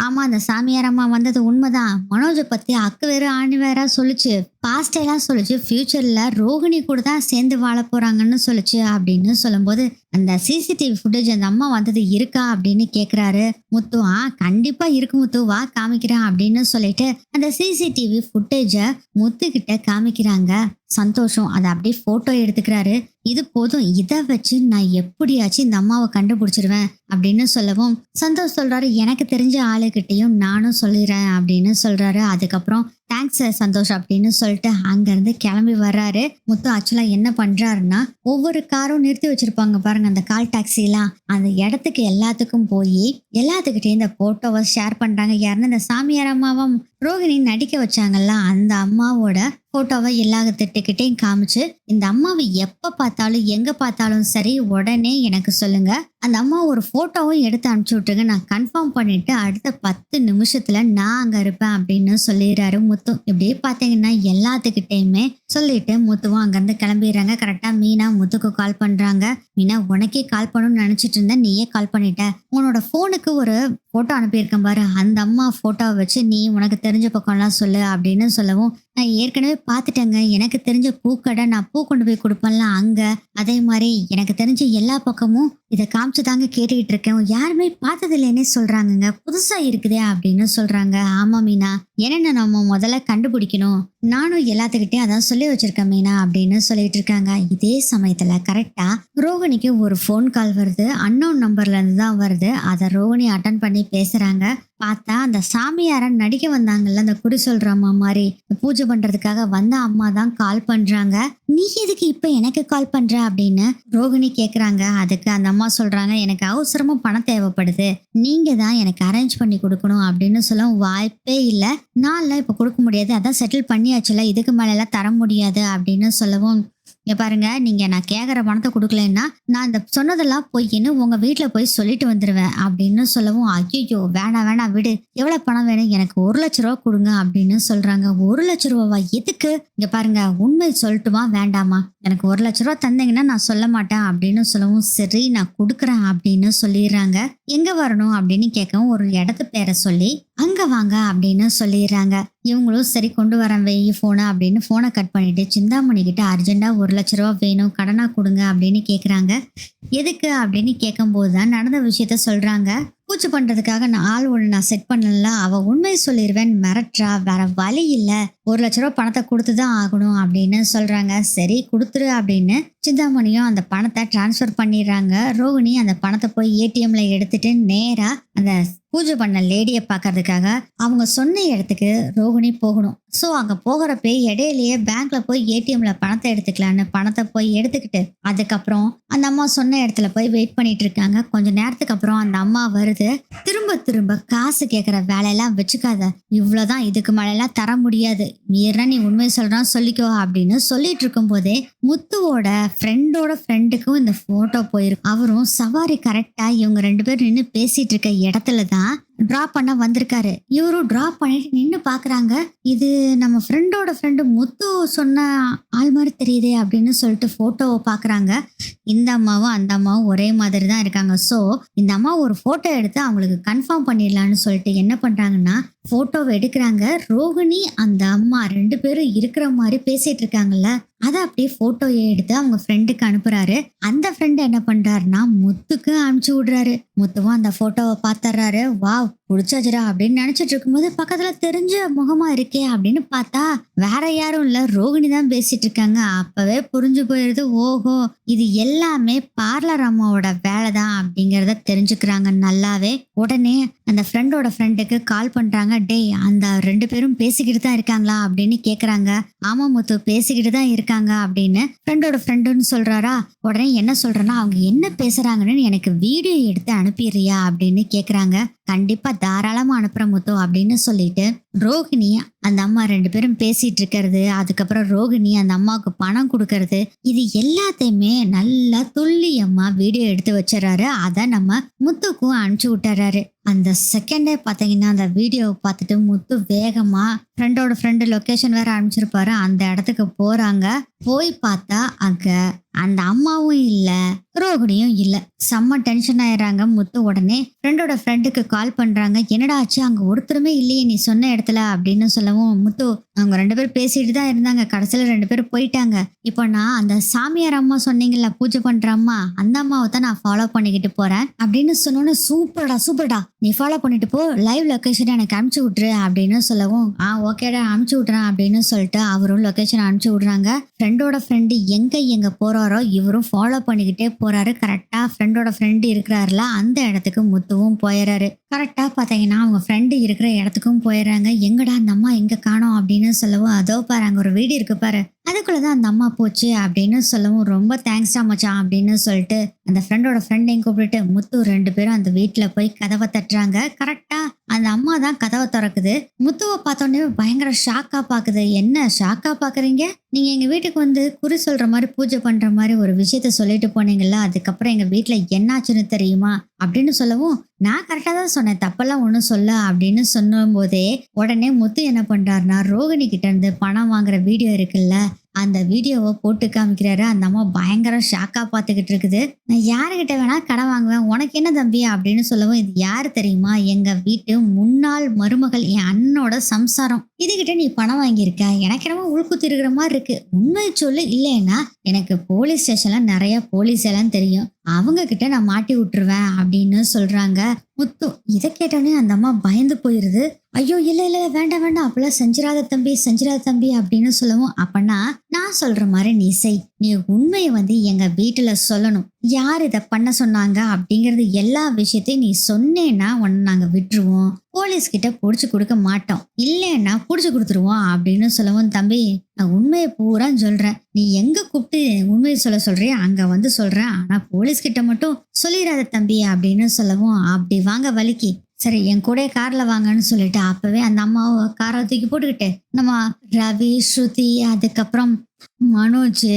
ஆமா அந்த சாமியார் அம்மா வந்தது உண்மைதான், மனோஜை பத்தி அக்கு வேற ஆணி வேற சொல்லுச்சு, பாஸ்ட் எல்லாம் சொல்லுச்சு, ஃபியூச்சர்ல ரோகிணி கூட தான் சேர்ந்து வாழ போறாங்கன்னு சொல்லுச்சு அப்படின்னு சொல்லும்போது, அந்த சிசிடிவி ஃபுட்டேஜ் அந்த அம்மா வந்தது இருக்கா அப்படின்னு கேக்குறாரு முத்து. கண்டிப்பா இருக்கு முத்து, வா காமிக்கிறேன் அப்படின்னு சொல்லிட்டு அந்த சிசிடிவி ஃபுட்டேஜ முத்து கிட்ட காமிக்கிறாங்க. சந்தோஷம் அதை அப்படியே போட்டோ எடுத்துக்கிறாரு. இது போதும், இதை வச்சு நான் எப்படியாச்சும் இந்த அம்மாவை கண்டுபிடிச்சிருவேன் அப்படின்னு சொல்லவும், சந்தோஷ் சொல்றாரு, எனக்கு தெரிஞ்ச ஆளுகிட்டையும் நானும் சொல்லிடுறேன் அப்படின்னு சொல்றாரு. அதுக்கப்புறம் தேங்க்ஸ் சந்தோஷ் அப்படின்னு சொல்லிட்டு அங்கிருந்து கிளம்பி வர்றாரு. முத்து ஆக்சுவலா என்ன பண்றாருன்னா, ஒவ்வொரு காரும் நிறுத்தி வச்சிருப்பாங்க பாருங்க அந்த கால் டாக்ஸி எல்லாம், அந்த இடத்துக்கு எல்லாத்துக்கும் போய் எல்லாத்துக்கிட்டே இந்த போட்டோவை ஷேர் பண்றாங்க. யாருன்னா இந்த சாமியார் அம்மாவும் ரோகிணி நடிக்க வச்சாங்கல்ல, அந்த அம்மாவோட போட்டோவை எல்லா திட்டுக்கிட்டையும் காமிச்சு, இந்த அம்மாவை எப்ப பார்த்தாலும் எங்க பார்த்தாலும் சரி உடனே எனக்கு சொல்லுங்க, அந்த அம்மா ஒரு போட்டோவும் எடுத்து அனுப்பிச்சு விட்டுருங்க, நான் கன்ஃபார்ம் பண்ணிட்டு அடுத்த 10 நிமிஷத்துல நான் அங்க இருப்பேன் அப்படின்னு சொல்லிடுறாரு முத்து. இப்படியே பாத்தீங்கன்னா எல்லாத்துக்கிட்டையுமே சொல்லிட்டு முத்துவும் அங்கிருந்து கிளம்பிடுறாங்க. கரெக்டா மீனா முத்துக்கு கால் பண்றாங்க. மீனா உனக்கே கால் பண்ணணும்னு நினைச்சிட்டு இருந்தேன், நீயே கால் பண்ணிட்ட, உன்னோட போனுக்கு ஒரு போட்டோ அனுப்பியிருக்கேன் பாரு, அந்த அம்மா போட்டோவை வச்சு நீ உனக்கு தெரிஞ்ச பக்கம்லாம் சொல்லு அப்படின்னு சொல்லவும், நான் ஏற்கனவே பார்த்துட்டேங்க, எனக்கு தெரிஞ்ச பூக்கடை, நான் பூ கொண்டு போய் கொடுப்பேன்ல அங்க, அதே மாதிரி எனக்கு தெரிஞ்ச எல்லா பக்கமும் இதை காமிச்சுதாங்க கேட்டுக்கிட்டு இருக்கேன், யாருமே பார்த்தது இல்லைன்னே சொல்றாங்கங்க, புதுசா இருக்குதே அப்படின்னு சொல்றாங்க. ஆமா மீனா, என்னென்ன நம்ம முதல்ல கண்டுபிடிக்கணும், நானும் எல்லாத்துக்கிட்டையும் அதான் சொல்லி வச்சிருக்கேன் மீனா அப்படின்னு சொல்லிட்டு இருக்காங்க. இதே சமயத்துல கரெக்டா ரோகிணிக்கு ஒரு ஃபோன் கால் வருது, அன்னோன் நம்பர்ல இருந்து தான் வருது. அதை ரோகிணி அட்டன் பண்ணி பேசுறாங்க. பார்த்தா அந்த சாமியார நடிக்க வந்தாங்கல்ல, அந்த குறி சொல்ற அம்மா மாதிரி பூஜை பண்றதுக்காக வந்த அம்மா தான் கால் பண்றாங்க. நீ எதுக்கு இப்ப எனக்கு கால் பண்ற அப்படின்னு ரோகிணி கேக்குறாங்க. அதுக்கு அந்த அம்மா சொல்றாங்க, எனக்கு அவசரமா பணம் தேவைப்படுது, நீங்க தான் எனக்கு அரேஞ்ச் பண்ணி கொடுக்கணும் அப்படின்னு சொல்ல, வாய்ப்பே இல்லை, நான்லாம் இப்ப கொடுக்க முடியாது, அதான் செட்டில் பண்ணியாச்சுல, இதுக்கு மேல எல்லாம் தர முடியாது அப்படின்னு சொல்லவும், இங்க பாருங்க, நீங்க நான் கேக்குற பணத்தை கொடுக்கலன்னா நான் இந்த சொன்னதெல்லாம் பொய்ன்னு உங்க வீட்டுல போய் சொல்லிட்டு வந்துருவேன் அப்படின்னு சொல்லவும், ஐயோ வேணாம் வேணாம் விடு, எவ்வளவு பணம் வேணும், எனக்கு 1,00,000 ரூபா கொடுங்க அப்படின்னு சொல்றாங்க. 1,00,000 ரூபாவா? எதுக்கு? இங்க பாருங்க, உண்மை சொல்லட்டுமா வேண்டாமா? எனக்கு 1,00,000 ரூபா தந்தீங்கன்னா நான் சொல்ல மாட்டேன் அப்படின்னு சொல்லவும், சரி நான் கொடுக்குறேன் அப்படின்னு சொல்லிடுறாங்க. எங்க வரணும் அப்படின்னு கேட்கவும், ஒரு இடத்து பேரை சொல்லி அங்க வாங்க அப்படின்னு சொல்லிடுறாங்க. இவங்களும் சரி கொண்டு வரேன் வெயி போனை அப்படின்னு போனை கட் பண்ணிட்டு சிந்தாமணி கிட்ட அர்ஜென்டா 1,00,000 ரூபா வேணும், கடனா கொடுங்க அப்படின்னு கேக்குறாங்க. எதுக்கு அப்படின்னு கேட்கும் போதுதான் நடந்த விஷயத்த சொல்றாங்க. பூஜை பண்றதுக்காக நான் ஆள் ஒண்ணு நான் செட் பண்ணல, அவ உண்மை சொல்லிடுவேன் மிரட்டுறா, வேற வழி இல்ல, 1,00,000 ரூபா பணத்தை கொடுத்துதான் ஆகணும் அப்படின்னு சொல்றாங்க. சரி கொடுத்துரு அப்படின்னு சிந்தாமணியும் அந்த பணத்தை டிரான்ஸ்ஃபர் பண்ணிடுறாங்க. ரோகிணி அந்த பணத்தை போய் ஏடிஎம்ல எடுத்துட்டு நேரா அந்த பூஜை பண்ண லேடியை பார்க்கறதுக்காக அவங்க சொன்ன இடத்துக்கு ரோகிணி போகணும். ஸோ அங்கே போகிறப்ப இடையிலேயே பேங்க்ல போய் ஏடிஎம்ல பணத்தை எடுத்துக்கலான்னு பணத்தை போய் எடுத்துக்கிட்டு அதுக்கப்புறம் அந்த அம்மா சொன்ன இடத்துல போய் வெயிட் பண்ணிட்டு இருக்காங்க. கொஞ்ச நேரத்துக்கு அப்புறம் அந்த அம்மா வருது. திரும்ப திரும்ப காசு கேட்குற வேலையெல்லாம் வச்சுக்காத, இவ்வளோதான், இதுக்கு மேலெல்லாம் தர முடியாது, மீறா நீ உண்மை சொல்றான் சொல்லிக்கோ அப்படின்னு சொல்லிட்டு இருக்கும் போதே முத்துவோட ஃப்ரெண்டோட ஃப்ரெண்டுக்கும் இந்த போட்டோ போயிருக்கு. அவரும் சவாரி கரெக்டா இவங்க 2 பேரும் நின்று பேசிட்டு இருக்க இடத்துல தான் டிரா பண்ண வந்திருக்காரு. இவரும் டிரா பண்ணிட்டு நின்று பாக்குறாங்க. இது நம்ம ஃப்ரெண்டோட ஃப்ரெண்டு முத்து சொன்ன ஆள் மாதிரி தெரியுதே அப்படின்னு சொல்லிட்டு போட்டோவை பாக்குறாங்க. இந்த அம்மாவும் அந்த அம்மாவும் ஒரே மாதிரி தான் இருக்காங்க. ஸோ இந்த அம்மா ஒரு போட்டோ எடுத்து அவங்களுக்கு கன்ஃபார்ம் பண்ணிடலான்னு சொல்லிட்டு என்ன பண்றாங்கன்னா போட்டோவை எடுக்கிறாங்க. ரோகிணி அந்த அம்மா 2 பேரும் இருக்கிற மாதிரி பேசிட்டு இருக்காங்கல்ல, அதை அப்படியே போட்டோயை எடுத்து அவங்க ஃப்ரெண்டுக்கு அனுப்புறாரு. அந்த ஃப்ரெண்டு என்ன பண்றாருன்னா முத்துக்கு அனுப்பிச்சு விடுறாரு. முத்துவும் அந்த போட்டோவை பாத்துறாரு. வாவ் புடிச்சாச்சுரா அப்படின்னு நினைச்சிட்டு இருக்கும்போது பக்கத்துல தெரிஞ்ச முகமா இருக்கே அப்படின்னு பார்த்தா வேற யாரும் இல்ல, ரோகிணி தான் பேசிட்டு இருக்காங்க. அப்பவே புரிஞ்சு போயிருது, ஓஹோ இது எல்லாமே பார்லர் அம்மாவோட வேலை தான் அப்படிங்கறத தெரிஞ்சுக்கிறாங்க நல்லாவே. உடனே அந்த ஃப்ரெண்டோட ஃப்ரெண்டுக்கு கால் பண்றாங்க. டேய் அந்த 2 பேரும் பேசிக்கிட்டு தான் இருக்காங்களா அப்படின்னு கேக்குறாங்க. ஆமா முத்து பேசிக்கிட்டு தான் இருக்காங்க அப்படின்னு ஃப்ரெண்டோட ஃப்ரெண்டுன்னு சொல்றாரா. உடனே என்ன சொல்றேன்னா அவங்க என்ன பேசுறாங்கன்னு எனக்கு வீடியோ எடுத்து அனுப்பிடுறியா அப்படின்னு கேக்குறாங்க. கண்டிப்பா தாராளமா அனுப்புற முத்து அப்படின்னு சொல்லிட்டு ரோகிணி அந்த அம்மா 2 பேரும் பேசிட்டு இருக்கிறது, அதுக்கப்புறம் ரோகிணி அந்த அம்மாவுக்கு பணம் கொடுக்கறது, இது எல்லாத்தையுமே நல்லா துல்லியமா வீடியோ எடுத்து வச்சிடறாரு. அதை நம்ம முத்துக்கும் அனுப்பிச்சு விட்டுறாரு. அந்த செகண்டே பாத்தீங்கன்னா அந்த வீடியோவை பார்த்துட்டு முத்து வேகமா ஃப்ரெண்டோட ஃப்ரெண்டு லொகேஷன் வேற அனுப்பிச்சிருப்பாரு, அந்த இடத்துக்கு போறாங்க. போய் பார்த்தா அங்க அந்த அம்மாவும் இல்ல, ரோகிணியும் இல்ல. செம்ம டென்ஷன் ஆயிடுறாங்க முத்து. உடனே ஃப்ரெண்டோட ஃப்ரெண்டுக்கு கால் பண்றாங்க. என்னடா ஆச்சு, அங்க ஒருத்தருமே இல்லையே நீ சொன்ன இடத்துல அப்படின்னு சொல்லவும், முத்து அவங்க 2 பேரும் பேசிட்டு தான் இருந்தாங்க, கடைசியில 2 பேரும் போயிட்டாங்க. இப்போ நான் அந்த சாமியார் அம்மா சொன்னீங்கல்ல பூஜை பண்ற அம்மா, அந்த அம்மாவை தான் நான் ஃபாலோ பண்ணிக்கிட்டு போறேன் அப்படின்னு சொன்னோன்னு, சூப்பர்டா சூப்பர்டா நீ ஃபாலோ பண்ணிட்டு போ, லைவ் லொகேஷன் எனக்கு அனுப்பிச்சு விட்டுரு அப்படின்னு சொல்லவும், ஓகேடா அனுப்பிச்சு விட்றேன் அப்படின்னு சொல்லிட்டு அவரும் லொகேஷன் அனுப்பிச்சு விடுறாங்க. ஃப்ரெண்டோட ஃப்ரெண்டு எங்க போறாரோ இவரும் ஃபாலோ பண்ணிக்கிட்டே போறாரு. கரெக்டா ஃப்ரெண்டோட ஃப்ரெண்டு இருக்கிறாருல அந்த இடத்துக்கு முத்துவும் போயிடுறாரு. கரெக்டா பாத்தீங்கன்னா அவங்க ஃப்ரெண்டு இருக்கிற இடத்துக்கும் போயிடுறாங்க. எங்கடா அந்த அம்மா எங்க காணோம் அப்படின்னு சொல்லவும், அதோ பாரு அங்க ஒரு வீடு இருக்கு பாரு, அதுக்குள்ளதான் அந்த அம்மா போச்சு அப்படின்னு சொல்லவும், ரொம்ப தேங்க்ஸ்டா மச்சான் அப்படின்னு சொல்லிட்டு அந்த ஃப்ரெண்டோட ஃப்ரெண்டையும் கூப்பிட்டு முத்து 2 பேரும் அந்த வீட்டுல போய் கதவை தட்டுறாங்க. கரெக்டா அந்த அம்மா தான் கதவை திறக்குது. முத்துவை பார்த்தோன்னே பயங்கர ஷாக்கா பாக்குது. என்ன ஷாக்கா பாக்குறீங்க, நீங்க எங்க வீட்டுக்கு வந்து குறி சொல்ற மாதிரி பூஜை பண்ற மாதிரி ஒரு விஷயத்த சொல்லிட்டு போனீங்கல்ல, அதுக்கப்புறம் எங்க வீட்டுல என்னாச்சுன்னு தெரியுமா அப்படின்னு சொல்லவும், நான் கரெக்டா தான் சொன்னேன், தப்பெல்லாம் ஒண்ணும் சொல்ல அப்படின்னு சொன்னும் போதே உடனே முத்து என்ன பண்றாருன்னா ரோகிணி கிட்ட இருந்து பணம் வாங்குற வீடியோ இருக்குல்ல அந்த வீடியோவை போட்டு காமிக்கிறாரு. அந்த அம்மா பயங்கர ஷாக்கா பாத்துக்கிட்டு இருக்குது. நான் யாருக்கிட்ட வேணா கடன் வாங்குவேன், உனக்கு என்ன தம்பி அப்படின்னு சொல்லவும், இது யாரு தெரியுமா, எங்க வீட்டு முன்னாள் மருமகள், என் அண்ணனோட சம்சாரம், இதுகிட்ட நீ பணம் வாங்கியிருக்க, எனக்கு என்னமோ உள்குத்து இருக்கிற மாதிரி இருக்கு, உண்மை சொல்லு, இல்லைன்னா எனக்கு போலீஸ் ஸ்டேஷன்ல நிறைய போலீஸ் எல்லாம் தெரியும், அவங்க கிட்ட நான் மாட்டி விட்டுருவேன் அப்படின்னு சொல்றாங்க. முத்து இதை கேட்டோடனே அந்த அம்மா பயந்து போயிருது. ஐயோ இல்ல இல்ல வேண்டாம் வேண்டாம், அப்பெல்லாம் செஞ்சிராத தம்பி அப்படின்னு சொல்லவும், அப்பனா நான் சொல்ற மாதிரி நீ செய், நீ உண்மையை வந்து எங்க வீட்டுல சொல்லணும். யார் இதை பண்ண சொன்னாங்க அப்படிங்கறது எல்லா விஷயத்தையும் நீ சொன்னேன்னா உன்னை நாங்க விட்டுருவோம், போலீஸ் கிட்ட புடிச்சு கொடுக்க மாட்டோம், இல்லைன்னா புடிச்சு கொடுத்துருவோம் அப்படின்னு சொல்லவும், தம்பி நான் உண்மையை பூரா சொல்றேன், நீ எங்க கூப்பிட்டு உண்மையை சொல்றியா அங்க வந்து சொல்றேன், ஆனா போலீஸ் கிட்ட மட்டும் சொல்லிடாத தம்பி அப்படின்னு சொல்லவும், அப்படி வாங்க வலிக்கு, சரி என் கூட கார்ல வாங்கன்னு சொல்லிட்டு அப்பவே அந்த அம்மாவை காரை தூக்கி போட்டுக்கிட்டு நம்ம ரவி, ஸ்ருதி, அதுக்கப்புறம் மனோஜ்,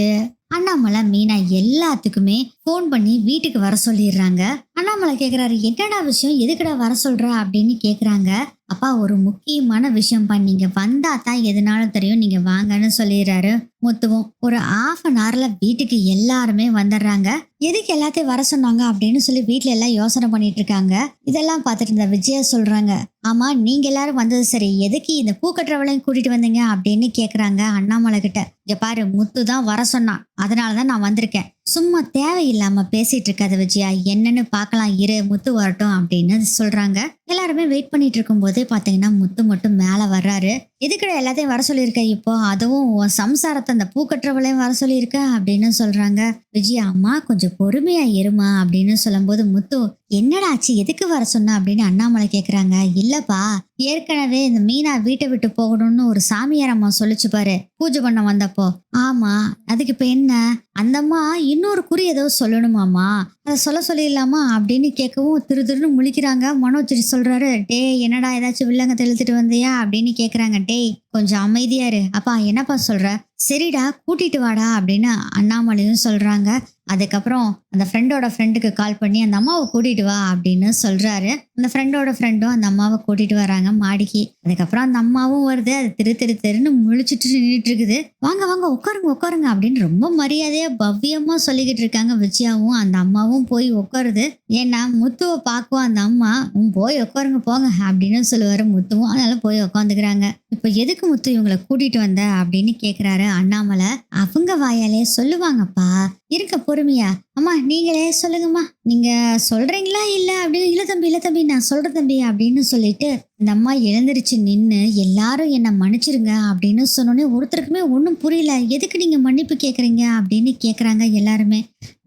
அண்ணாமலை, மீனா எல்லாத்துக்குமே ஃபோன் பண்ணி வீட்டுக்கு வர சொல்லிடுறாங்க. அண்ணாமலை கேக்குறாரு, என்னடா விஷயம், எதுக்குடா வர சொல்ற அப்படின்னு கேக்குறாங்க. அப்பா ஒரு முக்கியமான விஷயம் நீங்க வந்தா தான் எதுனாலும் தெரியும், நீங்க வாங்கன்னு சொல்லிடுறாரு முத்துவும். ஒரு ½ வீட்டுக்கு எல்லாருமே வந்துடுறாங்க. எதுக்கு எல்லாத்தையும் வர சொன்னாங்க அப்படின்னு சொல்லி வீட்டுல எல்லாம் யோசனை பண்ணிட்டு இருக்காங்க. இதெல்லாம் பார்த்துட்டு இருந்த விஜயா சொல்றாங்க, ஆமா நீங்க எல்லாரும் வந்தது சரி, எதுக்கு இந்த பூ கட்டுறவளையும் கூட்டிட்டு வந்தீங்க அப்படின்னு கேக்குறாங்க அண்ணாமலை கிட்ட. இங்க பாரு, முத்து தான் வர சொன்னான், அதனாலதான் நான் வந்திருக்கேன், சும்மா தேவையில்லாம பேசிட்டு இருக்காத விஜயா, என்னன்னு பார்க்கலாம் இரு, முத்து வரட்டும் அப்படின்னு சொல்றாங்க. எல்லாருமே வெயிட் பண்ணிட்டு இருக்கும் போதே பாத்தீங்கன்னா முத்து மட்டும் மேல வர்றாரு. எதுக்குடா எல்லாத்தையும் வர சொல்லியிருக்க, இப்போ அதுவும் உன் சம்சாரத்தை அந்த பூ கட்டுறவளையும் வர சொல்லியிருக்க அப்படின்னு சொல்றாங்க. விஜயா, அம்மா கொஞ்சம் பொறுமையா இருமா அப்படின்னு சொல்லும் போது, முத்து என்னடா ஆச்சு, எதுக்கு வர சொன்ன அப்படின்னு அண்ணாமலை கேக்குறாங்க. இல்லப்பா, ஏற்கனவே இந்த மீனா வீட்டை விட்டு போகணும்னு ஒரு சாமியார் அம்மா சொல்லிச்சு பாரு பூஜை பண்ண வந்தப்போ. ஆமா, அதுக்கு இப்ப என்ன, அந்த அம்மா இன்னொரு குறி ஏதோ சொல்லணுமாமா, அதை சொல்லிடலாமா அப்படின்னு கேட்கவும் திருன்னு முழிக்கிறாங்க. மனோஜ் சொல்றாரு, டே என்னடா ஏதாச்சும் வில்லங்க தெளித்துட்டு வந்தியா அப்படின்னு கேக்குறாங்க. டேய் கொஞ்சம் அமைதியா இரு. அப்பா என்னப்பா சொல்ற, சரிடா கூட்டிட்டு வாடா அப்படின்னு அண்ணாமலையும் சொல்றாங்க. அதுக்கப்புறம் அந்த ஃப்ரெண்டுக்கு கால் பண்ணி அந்த அம்மாவை கூட்டிட்டு வா அப்படின்னு சொல்றாரு. அந்த ஃப்ரெண்டும் அந்த அம்மாவை கூட்டிட்டு வராங்க மாடிக்கு. அதுக்கப்புறம் அந்த அம்மாவும் வருது. அது தெருன்னு முழிச்சிட்டு நின்றுட்டு இருக்குது. வாங்க வாங்க உட்காருங்க அப்படின்னு ரொம்ப மரியாதையா பவ்யமா சொல்லிக்கிட்டு இருக்காங்க. விஜயாவும் அந்த அம்மாவும் போய் உட்காருது. ஏன்னா முத்துவை பார்க்குவோம் அந்த அம்மா, போய் உட்காருங்க போங்க அப்படின்னு சொல்லுவாரு முத்துவும். அதனால போய் உட்காந்துக்கிறாங்க. இப்ப எதுக்கு முத்து இவங்களை கூட்டிட்டு வந்த அப்படின்னு கேக்குறாரு அண்ணாமலை. அவங்க வாயாலே சொல்லுவாங்கப்பா, இருக்க பொறுமையா. அம்மா நீங்களே சொல்லுங்கம்மா, நீங்க சொல்றீங்களா இல்ல அப்படின்னு. இல்ல தம்பி நான் சொல்றேன் தம்பி அப்படின்னு சொல்லிட்டு இந்த அம்மா எழுந்திருச்சு நின்னு, எல்லாரும் என்ன மன்னிச்சிருங்க அப்படின்னு சொன்னோன்னே ஒருத்தருக்குமே ஒன்றும் புரியல. எதுக்கு நீங்க மன்னிப்பு கேக்குறீங்க அப்படின்னு கேக்குறாங்க எல்லாருமே.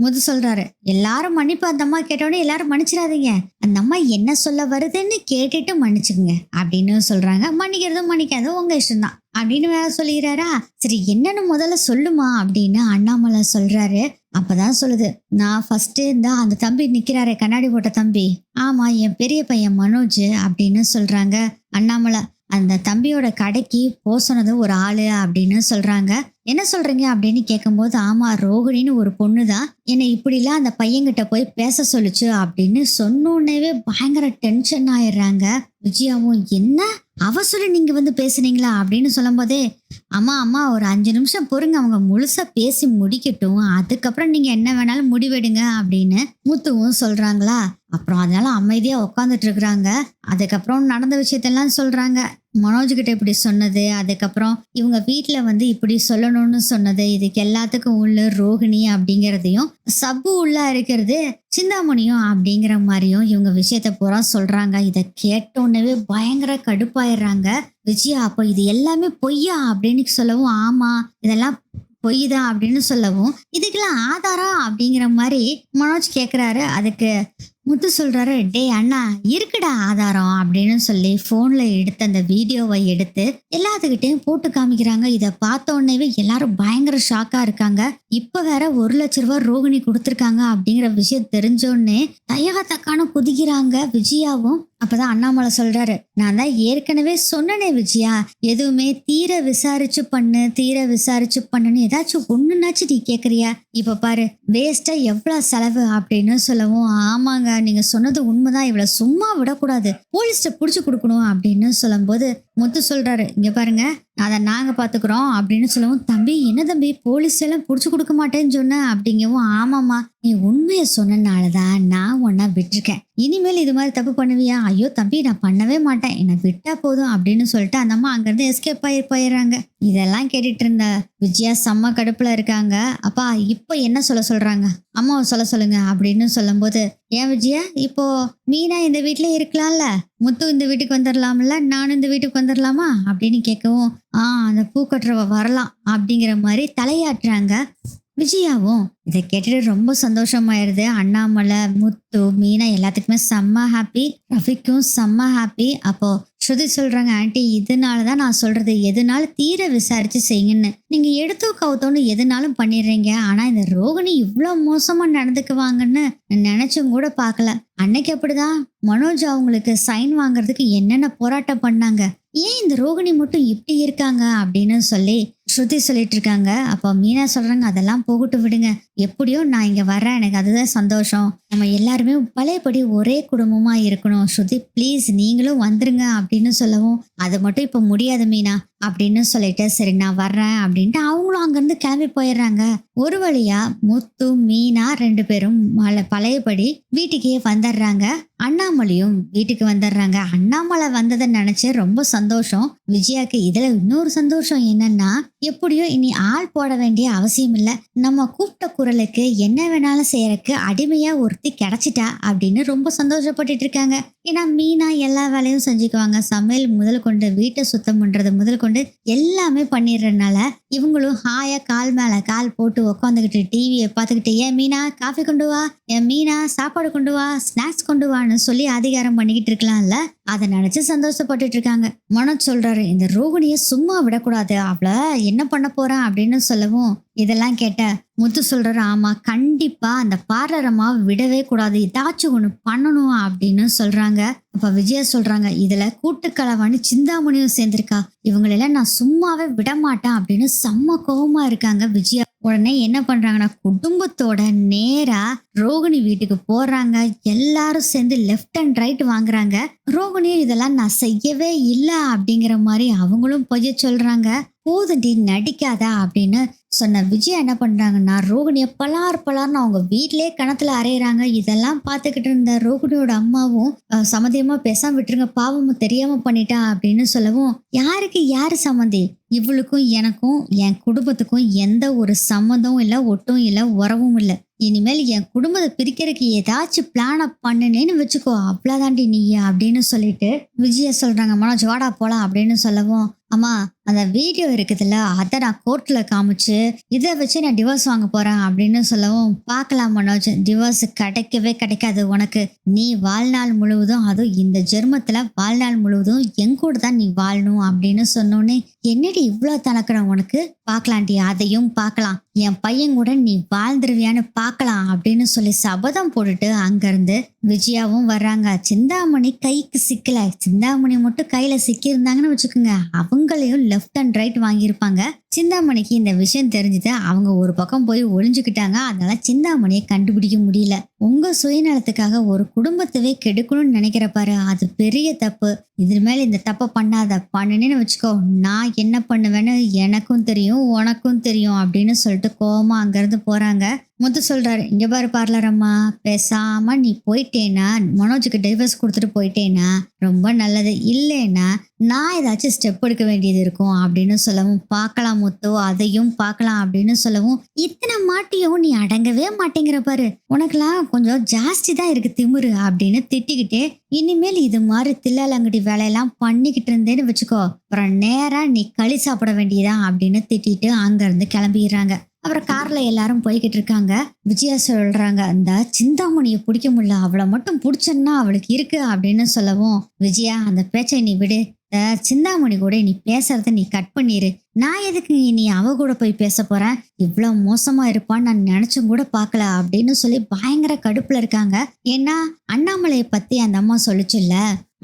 முது சொல்றாரு, எல்லாரும் மன்னிப்பு அந்த அம்மா கேட்டோடனே எல்லாரும் மன்னிச்சிடாதீங்க, அந்த அம்மா என்ன சொல்ல வருதுன்னு கேட்டுட்டு மன்னிச்சுக்குங்க அப்படின்னு சொல்றாங்க. மன்னிக்கிறதும் மன்னிக்காதும் உங்க இஷ்டம்தான் அப்படின்னு வேற சொல்லிடுறாரா. சரி என்னன்னு முதல்ல சொல்லுமா அப்படின்னு அண்ணாமலை சொல்றாரு. அப்பதான் சொல்லுது, நான் ஃபர்ஸ்ட் அந்த தம்பி நிக்கிறாரே கண்ணாடி போட்ட தம்பி, ஆமா என் பெரிய பையன் மனோஜ் அப்படின்னு சொல்றாங்க அண்ணாமலை. அந்த தம்பியோட கடைக்கு சொன்னது ஒரு ஆளு அப்படின்னு சொல்றாங்க. என்ன சொல்றீங்க அப்படின்னு கேட்கும்போது, ஆமா ரோகிணின்னு ஒரு பொண்ணுதான் என்னை இப்படிலாம் அந்த பையன்கிட்ட போய் பேச சொல்லுச்சு அப்படின்னு சொன்னோன்னே பயங்கர டென்ஷன் ஆயிடுறாங்க. விஜயாவும், என்ன அவ சொல்லி நீங்க வந்து பேசுனீங்களா அப்படின்னு சொல்லும் போதே, அம்மா ஒரு 5 நிமிஷம் பொறுங்க, அவங்க முழுசா பேசி முடிக்கட்டும், அதுக்கப்புறம் நீங்க என்ன வேணாலும் முடிவெடுங்க அப்படின்னு முத்துவும் சொல்றாங்களா. அப்புறம் அதனால அமைதியா உட்காந்துட்டு இருக்கிறாங்க. அதுக்கப்புறம் நடந்த விஷயத்தெல்லாம் சொல்றாங்க. மனோஜ் கிட்ட இப்படி சொன்னது, அதுக்கப்புறம் இவங்க வீட்டுல வந்து இப்படி சொல்லணும்னு சொன்னது, இதுக்கு எல்லாத்துக்கும் உள்ள ரோகிணி அப்படிங்கிறதையும், சப்பு உள்ள இருக்கிறது சிந்தாமணியும் அப்படிங்கிற மாதிரியும் இவங்க விஷயத்த பூரா சொல்றாங்க. இதை கேட்டோன்னே பயங்கர கடுப்பாயிடுறாங்க விஜயா. அப்போ இது எல்லாமே பொய்யா அப்படின்னு சொல்லவும், ஆமா இதெல்லாம் பொய் தான் அப்படின்னு சொல்லவும், இதுக்கெல்லாம் ஆதாரம் அப்படிங்கிற மாதிரி மனோஜ் கேக்குறாரு. அதுக்கு முத்து சொல்றாரு, டே அண்ணா இருக்குடா ஆதாரம் அப்படின்னு சொல்லி போன்ல எடுத்து அந்த வீடியோவை எடுத்து எல்லாத்துக்கிட்டையும் போட்டு காமிக்கிறாங்க. இதை பார்த்த உடனே எல்லாரும் பயங்கர ஷாக்கா இருக்காங்க. இப்ப வேற 1,00,000 ரூபாய் ரோகிணி கொடுத்துருக்காங்க அப்படிங்கிற விஷயம் தெரிஞ்சோடனே தக்கான குதிக்கிறாங்க விஜயாவும். அப்பதான் அண்ணாமலை சொல்றாரு, நான் தான் ஏற்கனவே சொன்னனே விஜயா, எதுவுமே தீர விசாரிச்சு பண்ணுன்னு ஏதாச்சும் ஒண்ணுனாச்சு நீ கேக்குறியா, இப்ப பாரு வேஸ்டா எவ்வளவு செலவு அப்படின்னு சொல்லவும், ஆமாங்க நீங்க சொன்னது உண்மைதான், இவ்வளவு சும்மா விடக்கூடாது, போலீஸ்ட புடிச்சு கொடுக்கணும் அப்படின்னு சொல்லும் போது முத்து சொல்றாரு, இங்க பாருங்க அதை நாங்க பாத்துக்கிறோம் அப்படின்னு சொல்லவும், தம்பி என்ன தம்பி போலீஸ் எல்லாம் புடிச்சு கொடுக்க மாட்டேன்னு சொன்ன அப்படிங்கவும், ஆமாமா நீ உண்மையை சொன்னனாலதான் நான் உன்னை விட்டுருக்கேன், இனிமேல் இது மாதிரி தப்பு பண்ணுவியா, ஐயோ தம்பி நான் பண்ணவே மாட்டேன், என்னை விட்டா போதும் அப்படின்னு சொல்லிட்டு அந்த அம்மா அங்கிருந்து எஸ்கேப் போயிடுறாங்க. இதெல்லாம் கேட்டுட்டு இருந்த விஜயா செம்ம கடுப்புல இருக்காங்க. அப்பா இப்ப என்ன சொல்றாங்க, அம்மாவை சொல்லுங்க அப்படின்னு சொல்லும் போது, ஏன் விஜயா இப்போ மீனா இந்த வீட்டுல இருக்கலாம்ல, முத்து இந்த வீட்டுக்கு வந்துடலாம்ல, நானும் இந்த வீட்டுக்கு வந்துடலாமா அப்படின்னு கேட்கவும், அந்த பூ கட்டுறவ வரலாம் அப்படிங்கிற மாதிரி தலையாட்டுறாங்க. விஜயாவும் இதை கேட்டுட்டு ரொம்ப சந்தோஷமாயிருது. அண்ணாமலை, முத்து, மீனா எல்லாத்துக்குமே செம்ம ஹாப்பி. ரஃபிக்கும் செம்ம ஹாப்பி. அப்போ ஸ்ருதி சொல்றாங்க, ஆன்ட்டி இதனாலதான் நான் சொல்றது, எதுனாலும் தீர விசாரிச்சு செய்யுங்கன்னு. நீங்க எடுத்தோ கவுத்தோன்னு எதுனாலும் பண்ணிடுறீங்க. ஆனா இந்த ரோகிணி இவ்வளவு மோசமா நடந்துக்குவாங்கன்னு நான் நினைச்சும் கூட பார்க்கல. அன்னைக்கு அப்படிதான் மனோஜ் அவங்களுக்கு சைன் வாங்குறதுக்கு என்னென்ன போராட்டம் பண்ணாங்க. ஏன் இந்த ரோகிணி மட்டும் இப்படி இருக்காங்க அப்படின்னு சொல்லி ஸ்ருதி சொல்லிட்டு இருக்காங்க. அப்போ மீனா சொல்றாங்க, அதெல்லாம் போகட்டு விடுங்க, எப்படியோ நான் இங்க வர்றேன், எனக்கு அதுதான் சந்தோஷம். நம்ம எல்லாருமே பழையபடி ஒரே குடும்பமா இருக்கணும். ஸ்ருதி ப்ளீஸ் நீங்களும் வந்துருங்க அப்படின்னு சொல்லவும், அது மட்டும் இப்ப முடியாது மீனா அப்படின்னு சொல்லிட்டு, சரி நான் வர்றேன் அப்படின்ட்டு அவங்களும் அங்கிருந்து கிளம்பி போயிடுறாங்க. ஒரு வழியா முத்து, மீனா ரெண்டு பேரும் பழையபடி வீட்டுக்கே வந்துடுறாங்க. அண்ணாமலையும் வீட்டுக்கு வந்துடுறாங்க. அண்ணாமலை வந்ததை நினைச்சு ரொம்ப சந்தோஷம் விஜயாக்கு. இதுல இன்னொரு சந்தோஷம் என்னன்னா, எப்படியோ இனி ஆள் போட வேண்டிய அவசியம் இல்ல, நம்ம கூப்பிட்ட குரலுக்கு என்ன வேணாலும் செய்யறதுக்கு அடிமையா ஒருத்தி கிடைச்சிட்டா அப்படின்னு ரொம்ப சந்தோஷப்பட்டுட்டு இருக்காங்க. ஏன்னா மீனா எல்லா வேலையும் செஞ்சுக்குவாங்க. சமையல் முதல் கொண்டு, வீட்டை சுத்தம் பண்றது முதல் கொண்டு எல்லாமே பண்ணிடுறதுனால இவங்களும் ஹாயா கால் மேல கால் போட்டு உக்காந்துக்கிட்டு டிவியை பார்த்துக்கிட்டு, ஏன் மீனா காஃபி கொண்டு வா, என் மீனா சாப்பாடு கொண்டு வா, ஸ்நாக்ஸ் கொண்டு வான்னு சொல்லி அதிகாரம் பண்ணிக்கிட்டு இருக்கலாம்ல. அதை நினைச்சு சந்தோஷப்பட்டுட்டு இருக்காங்க. மனோஜ் சொல்றாரு, இந்த ரோகிணிய சும்மா விடக்கூடாது, அவளை என்ன பண்ண போறான் அப்படின்னு சொல்லவும், இதெல்லாம் கேட்ட முத்து சொல்றாரு, ஆமா கண்டிப்பா அந்த பார்லர் அம்மா விடவே கூடாது, ஏதாச்சும் ஒண்ணு பண்ணணும் அப்படின்னு சொல்றாங்க. அப்ப விஜயா சொல்றாங்க, இதுல கூட்டுக்களவாணி சிந்தாமணியும் சேர்ந்திருக்கா, இவங்களெல்லாம் நான் சும்மாவே விட மாட்டேன் அப்படின்னு செம்ம கோவமா இருக்காங்க விஜயா. உடனே என்ன பண்றாங்கன்னா, குடும்பத்தோட நேரா ரோகிணி வீட்டுக்கு போறாங்க. எல்லாரும் சேர்ந்து லெஃப்ட் அண்ட் ரைட் வாங்குறாங்க. ரோகிணியும் இதெல்லாம் நான் செய்யவே இல்லை அப்படிங்கிற மாதிரி அவங்களும் பொய்ய சொல்றாங்க. போதுண்டி நடிக்காத அப்படின்னு சொன்ன விஜயா என்ன பண்றாங்கன்னா, ரோகிணிய பலார்னு அவங்க வீட்டிலே கணத்துல அரையிறாங்க. இதெல்லாம் பார்த்துக்கிட்டு இருந்த ரோகிணியோட அம்மாவும் சம்மதியமா பேசாம விட்டுருங்க, பாவமும் தெரியாம பண்ணிட்டா அப்படின்னு சொல்லவும், யாருக்கு யாரு சம்மந்தி, இவளுக்கும் எனக்கும் என் குடும்பத்துக்கும் எந்த ஒரு சம்மந்தமும் இல்லை, ஒட்டும் இல்லை, உறவும் இல்லை. இனிமேல் என் குடும்பத்தை பிரிக்கிறதுக்கு ஏதாச்சும் பிளான பண்ணுனேன்னு வச்சுக்கோ, அவ்வளவுதாண்டி நீ அப்படின்னு சொல்லிட்டு விஜயா சொல்றாங்க, மனோஜ் வாடா போலாம் அப்படின்னு சொல்லவும், அம்மா அந்த வீடியோ இருக்குதுல்ல, அதை நான் கோர்ட்ல காமிச்சு இதை வச்சு நான் டிவோர்ஸ் வாங்க போறேன் அப்படின்னு சொல்லவும், பார்க்கலாம் மனோஜ், டிவோர்ஸ் கிடைக்கவே கிடைக்காது உனக்கு. நீ வாழ்நாள் முழுவதும், அதுவும் இந்த ஜென்மத்துல வாழ்நாள் முழுவதும் என் கூட தான் நீ வாழணும் அப்படின்னு சொன்னோன்னே, என்னடி இவ்வளவு தனக்குறேன் உனக்கு, பார்க்கலாண்டி, அதையும் பார்க்கலாம், என் பையன் கூட நீ வாழ்ந்துருவியான்னு பார்க்கலாம் அப்படின்னு சொல்லி சபதம் போட்டுட்டு அங்கிருந்து விஜயாவும் வர்றாங்க. சிந்தாமணி கைக்கு சிக்கல, சிந்தாமணி மட்டும் கையில சிக்கி இருந்தாங்கன்னு வச்சுக்கோங்க, அவங்களையும் லெஃப்ட் அண்ட் ரைட் வாங்கியிருப்பாங்க. சிந்தாமணிக்கு இந்த விஷயம் தெரிஞ்சுது. அவங்க ஒரு பக்கம் போய் ஒளிஞ்சுக்கிட்டாங்க. அதனால சிந்தாமணியை கண்டுபிடிக்க முடியல. உங்க சுயநலத்துக்காக ஒரு குடும்பத்தவே கெடுக்கணும்னு நினைக்கிற பாரு, அது பெரிய தப்பு. இது மேல இந்த தப்பை பண்ணாத, பண்ணுனேன்னு வச்சுக்கோ, நான் என்ன பண்ணுவேன்னு எனக்கும் தெரியும் உனக்கும் தெரியும் அப்படின்னு சொல்லிட்டு கோவமா அங்கிருந்து போறாங்க. முத்து சொல்றாரு, இங்க பாரு பார்லர் அம்மா, பேசாம நீ போயிட்டேனா, மனோஜுக்கு டைவர்ஸ் கொடுத்துட்டு போயிட்டேனா ரொம்ப நல்லது, இல்லைன்னா நான் ஏதாச்சும் ஸ்டெப் எடுக்க வேண்டியது இருக்கும் அப்படின்னு சொல்லவும், பார்க்கலாம் முத்து, அதையும் பார்க்கலாம் அப்படின்னு சொல்லவும், இத்தனை மாட்டியும் நீ அடங்கவே மாட்டேங்கிற பாரு, உனக்குலாம் கொஞ்சம் ஜாஸ்தி தான் இருக்கு திமிரு அப்படின்னு திட்டிக்கிட்டே, இனிமேல் இது மாதிரி தில்லாலங்கடி வேலையெல்லாம் பண்ணிக்கிட்டு இருந்தேன்னு வச்சுக்கோ, அப்புறம் நேரா நீ களி சாப்பிட வேண்டியதான் அப்படின்னு திட்டிட்டு அங்க இருந்து கிளம்பிடுறாங்க. அப்புறம் கார்ல எல்லாரும் போய்கிட்டு இருக்காங்க. விஜயா சொல்றாங்க, அந்த சிந்தாமணியை பிடிக்க முடியல, அவளை மட்டும் பிடிச்சன்னா அவளுக்கு இருக்கு அப்படின்னு சொல்லவும், விஜயா அந்த பேச்சை நீ விடு, சிந்தாமணி கூட நீ பேசுறத நீ கட் பண்ணிரு, நான் எதுக்கு நீ அவ கூட போய் பேச போறேன், இவ்வளவு மோசமா இருப்பான்னு நான் நினைச்சும் கூட பார்க்கல அப்படின்னு சொல்லி பயங்கர கடுப்புல இருக்காங்க. ஏன்னா அண்ணாமலையை பத்தி அந்த அம்மா சொல்லிச்சுல்ல,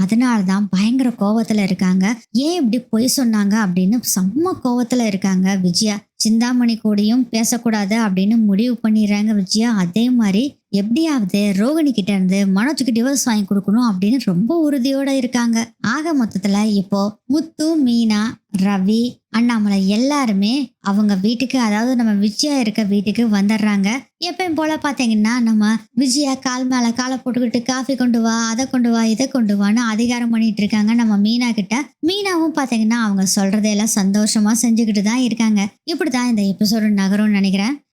அதனாலதான் பயங்கர கோவத்துல இருக்காங்க. ஏன் இப்படி பொய் சொன்னாங்க அப்படின்னு செம்ம கோவத்துல இருக்காங்க விஜயா. சிந்தாமணி கூடயும் பேசக்கூடாது அப்படின்னு முடிவு பண்ணிடுறாங்க விஜயா. அதே மாதிரி எப்படியாவது ரோகிணி கிட்ட இருந்து மனோஜுக்கு டிவோர்ஸ் வாங்கி கொடுக்கணும் அப்படின்னு ரொம்ப உறுதியோட இருக்காங்க. ஆக மொத்தத்துல இப்போ முத்து, மீனா, ரவி, அண்ணாமலை எல்லாருமே அவங்க வீட்டுக்கு, அதாவது நம்ம விஜயா இருக்க வீட்டுக்கு வந்துடுறாங்க. எப்பயும் போல பாத்தீங்கன்னா நம்ம விஜயா கால் மேல காலை போட்டுக்கிட்டு காஃபி கொண்டு வா, அதை கொண்டு வா, இதை கொண்டு வான்னு அதிகாரம் பண்ணிட்டு இருக்காங்க நம்ம மீனா கிட்ட. மீனாவும் பாத்தீங்கன்னா அவங்க சொல்றதையெல்லாம் சந்தோஷமா செஞ்சுக்கிட்டு தான் இருக்காங்க. இப்படிதான் இந்த எபிசோடு நகரும்னு நினைக்கிறேன்.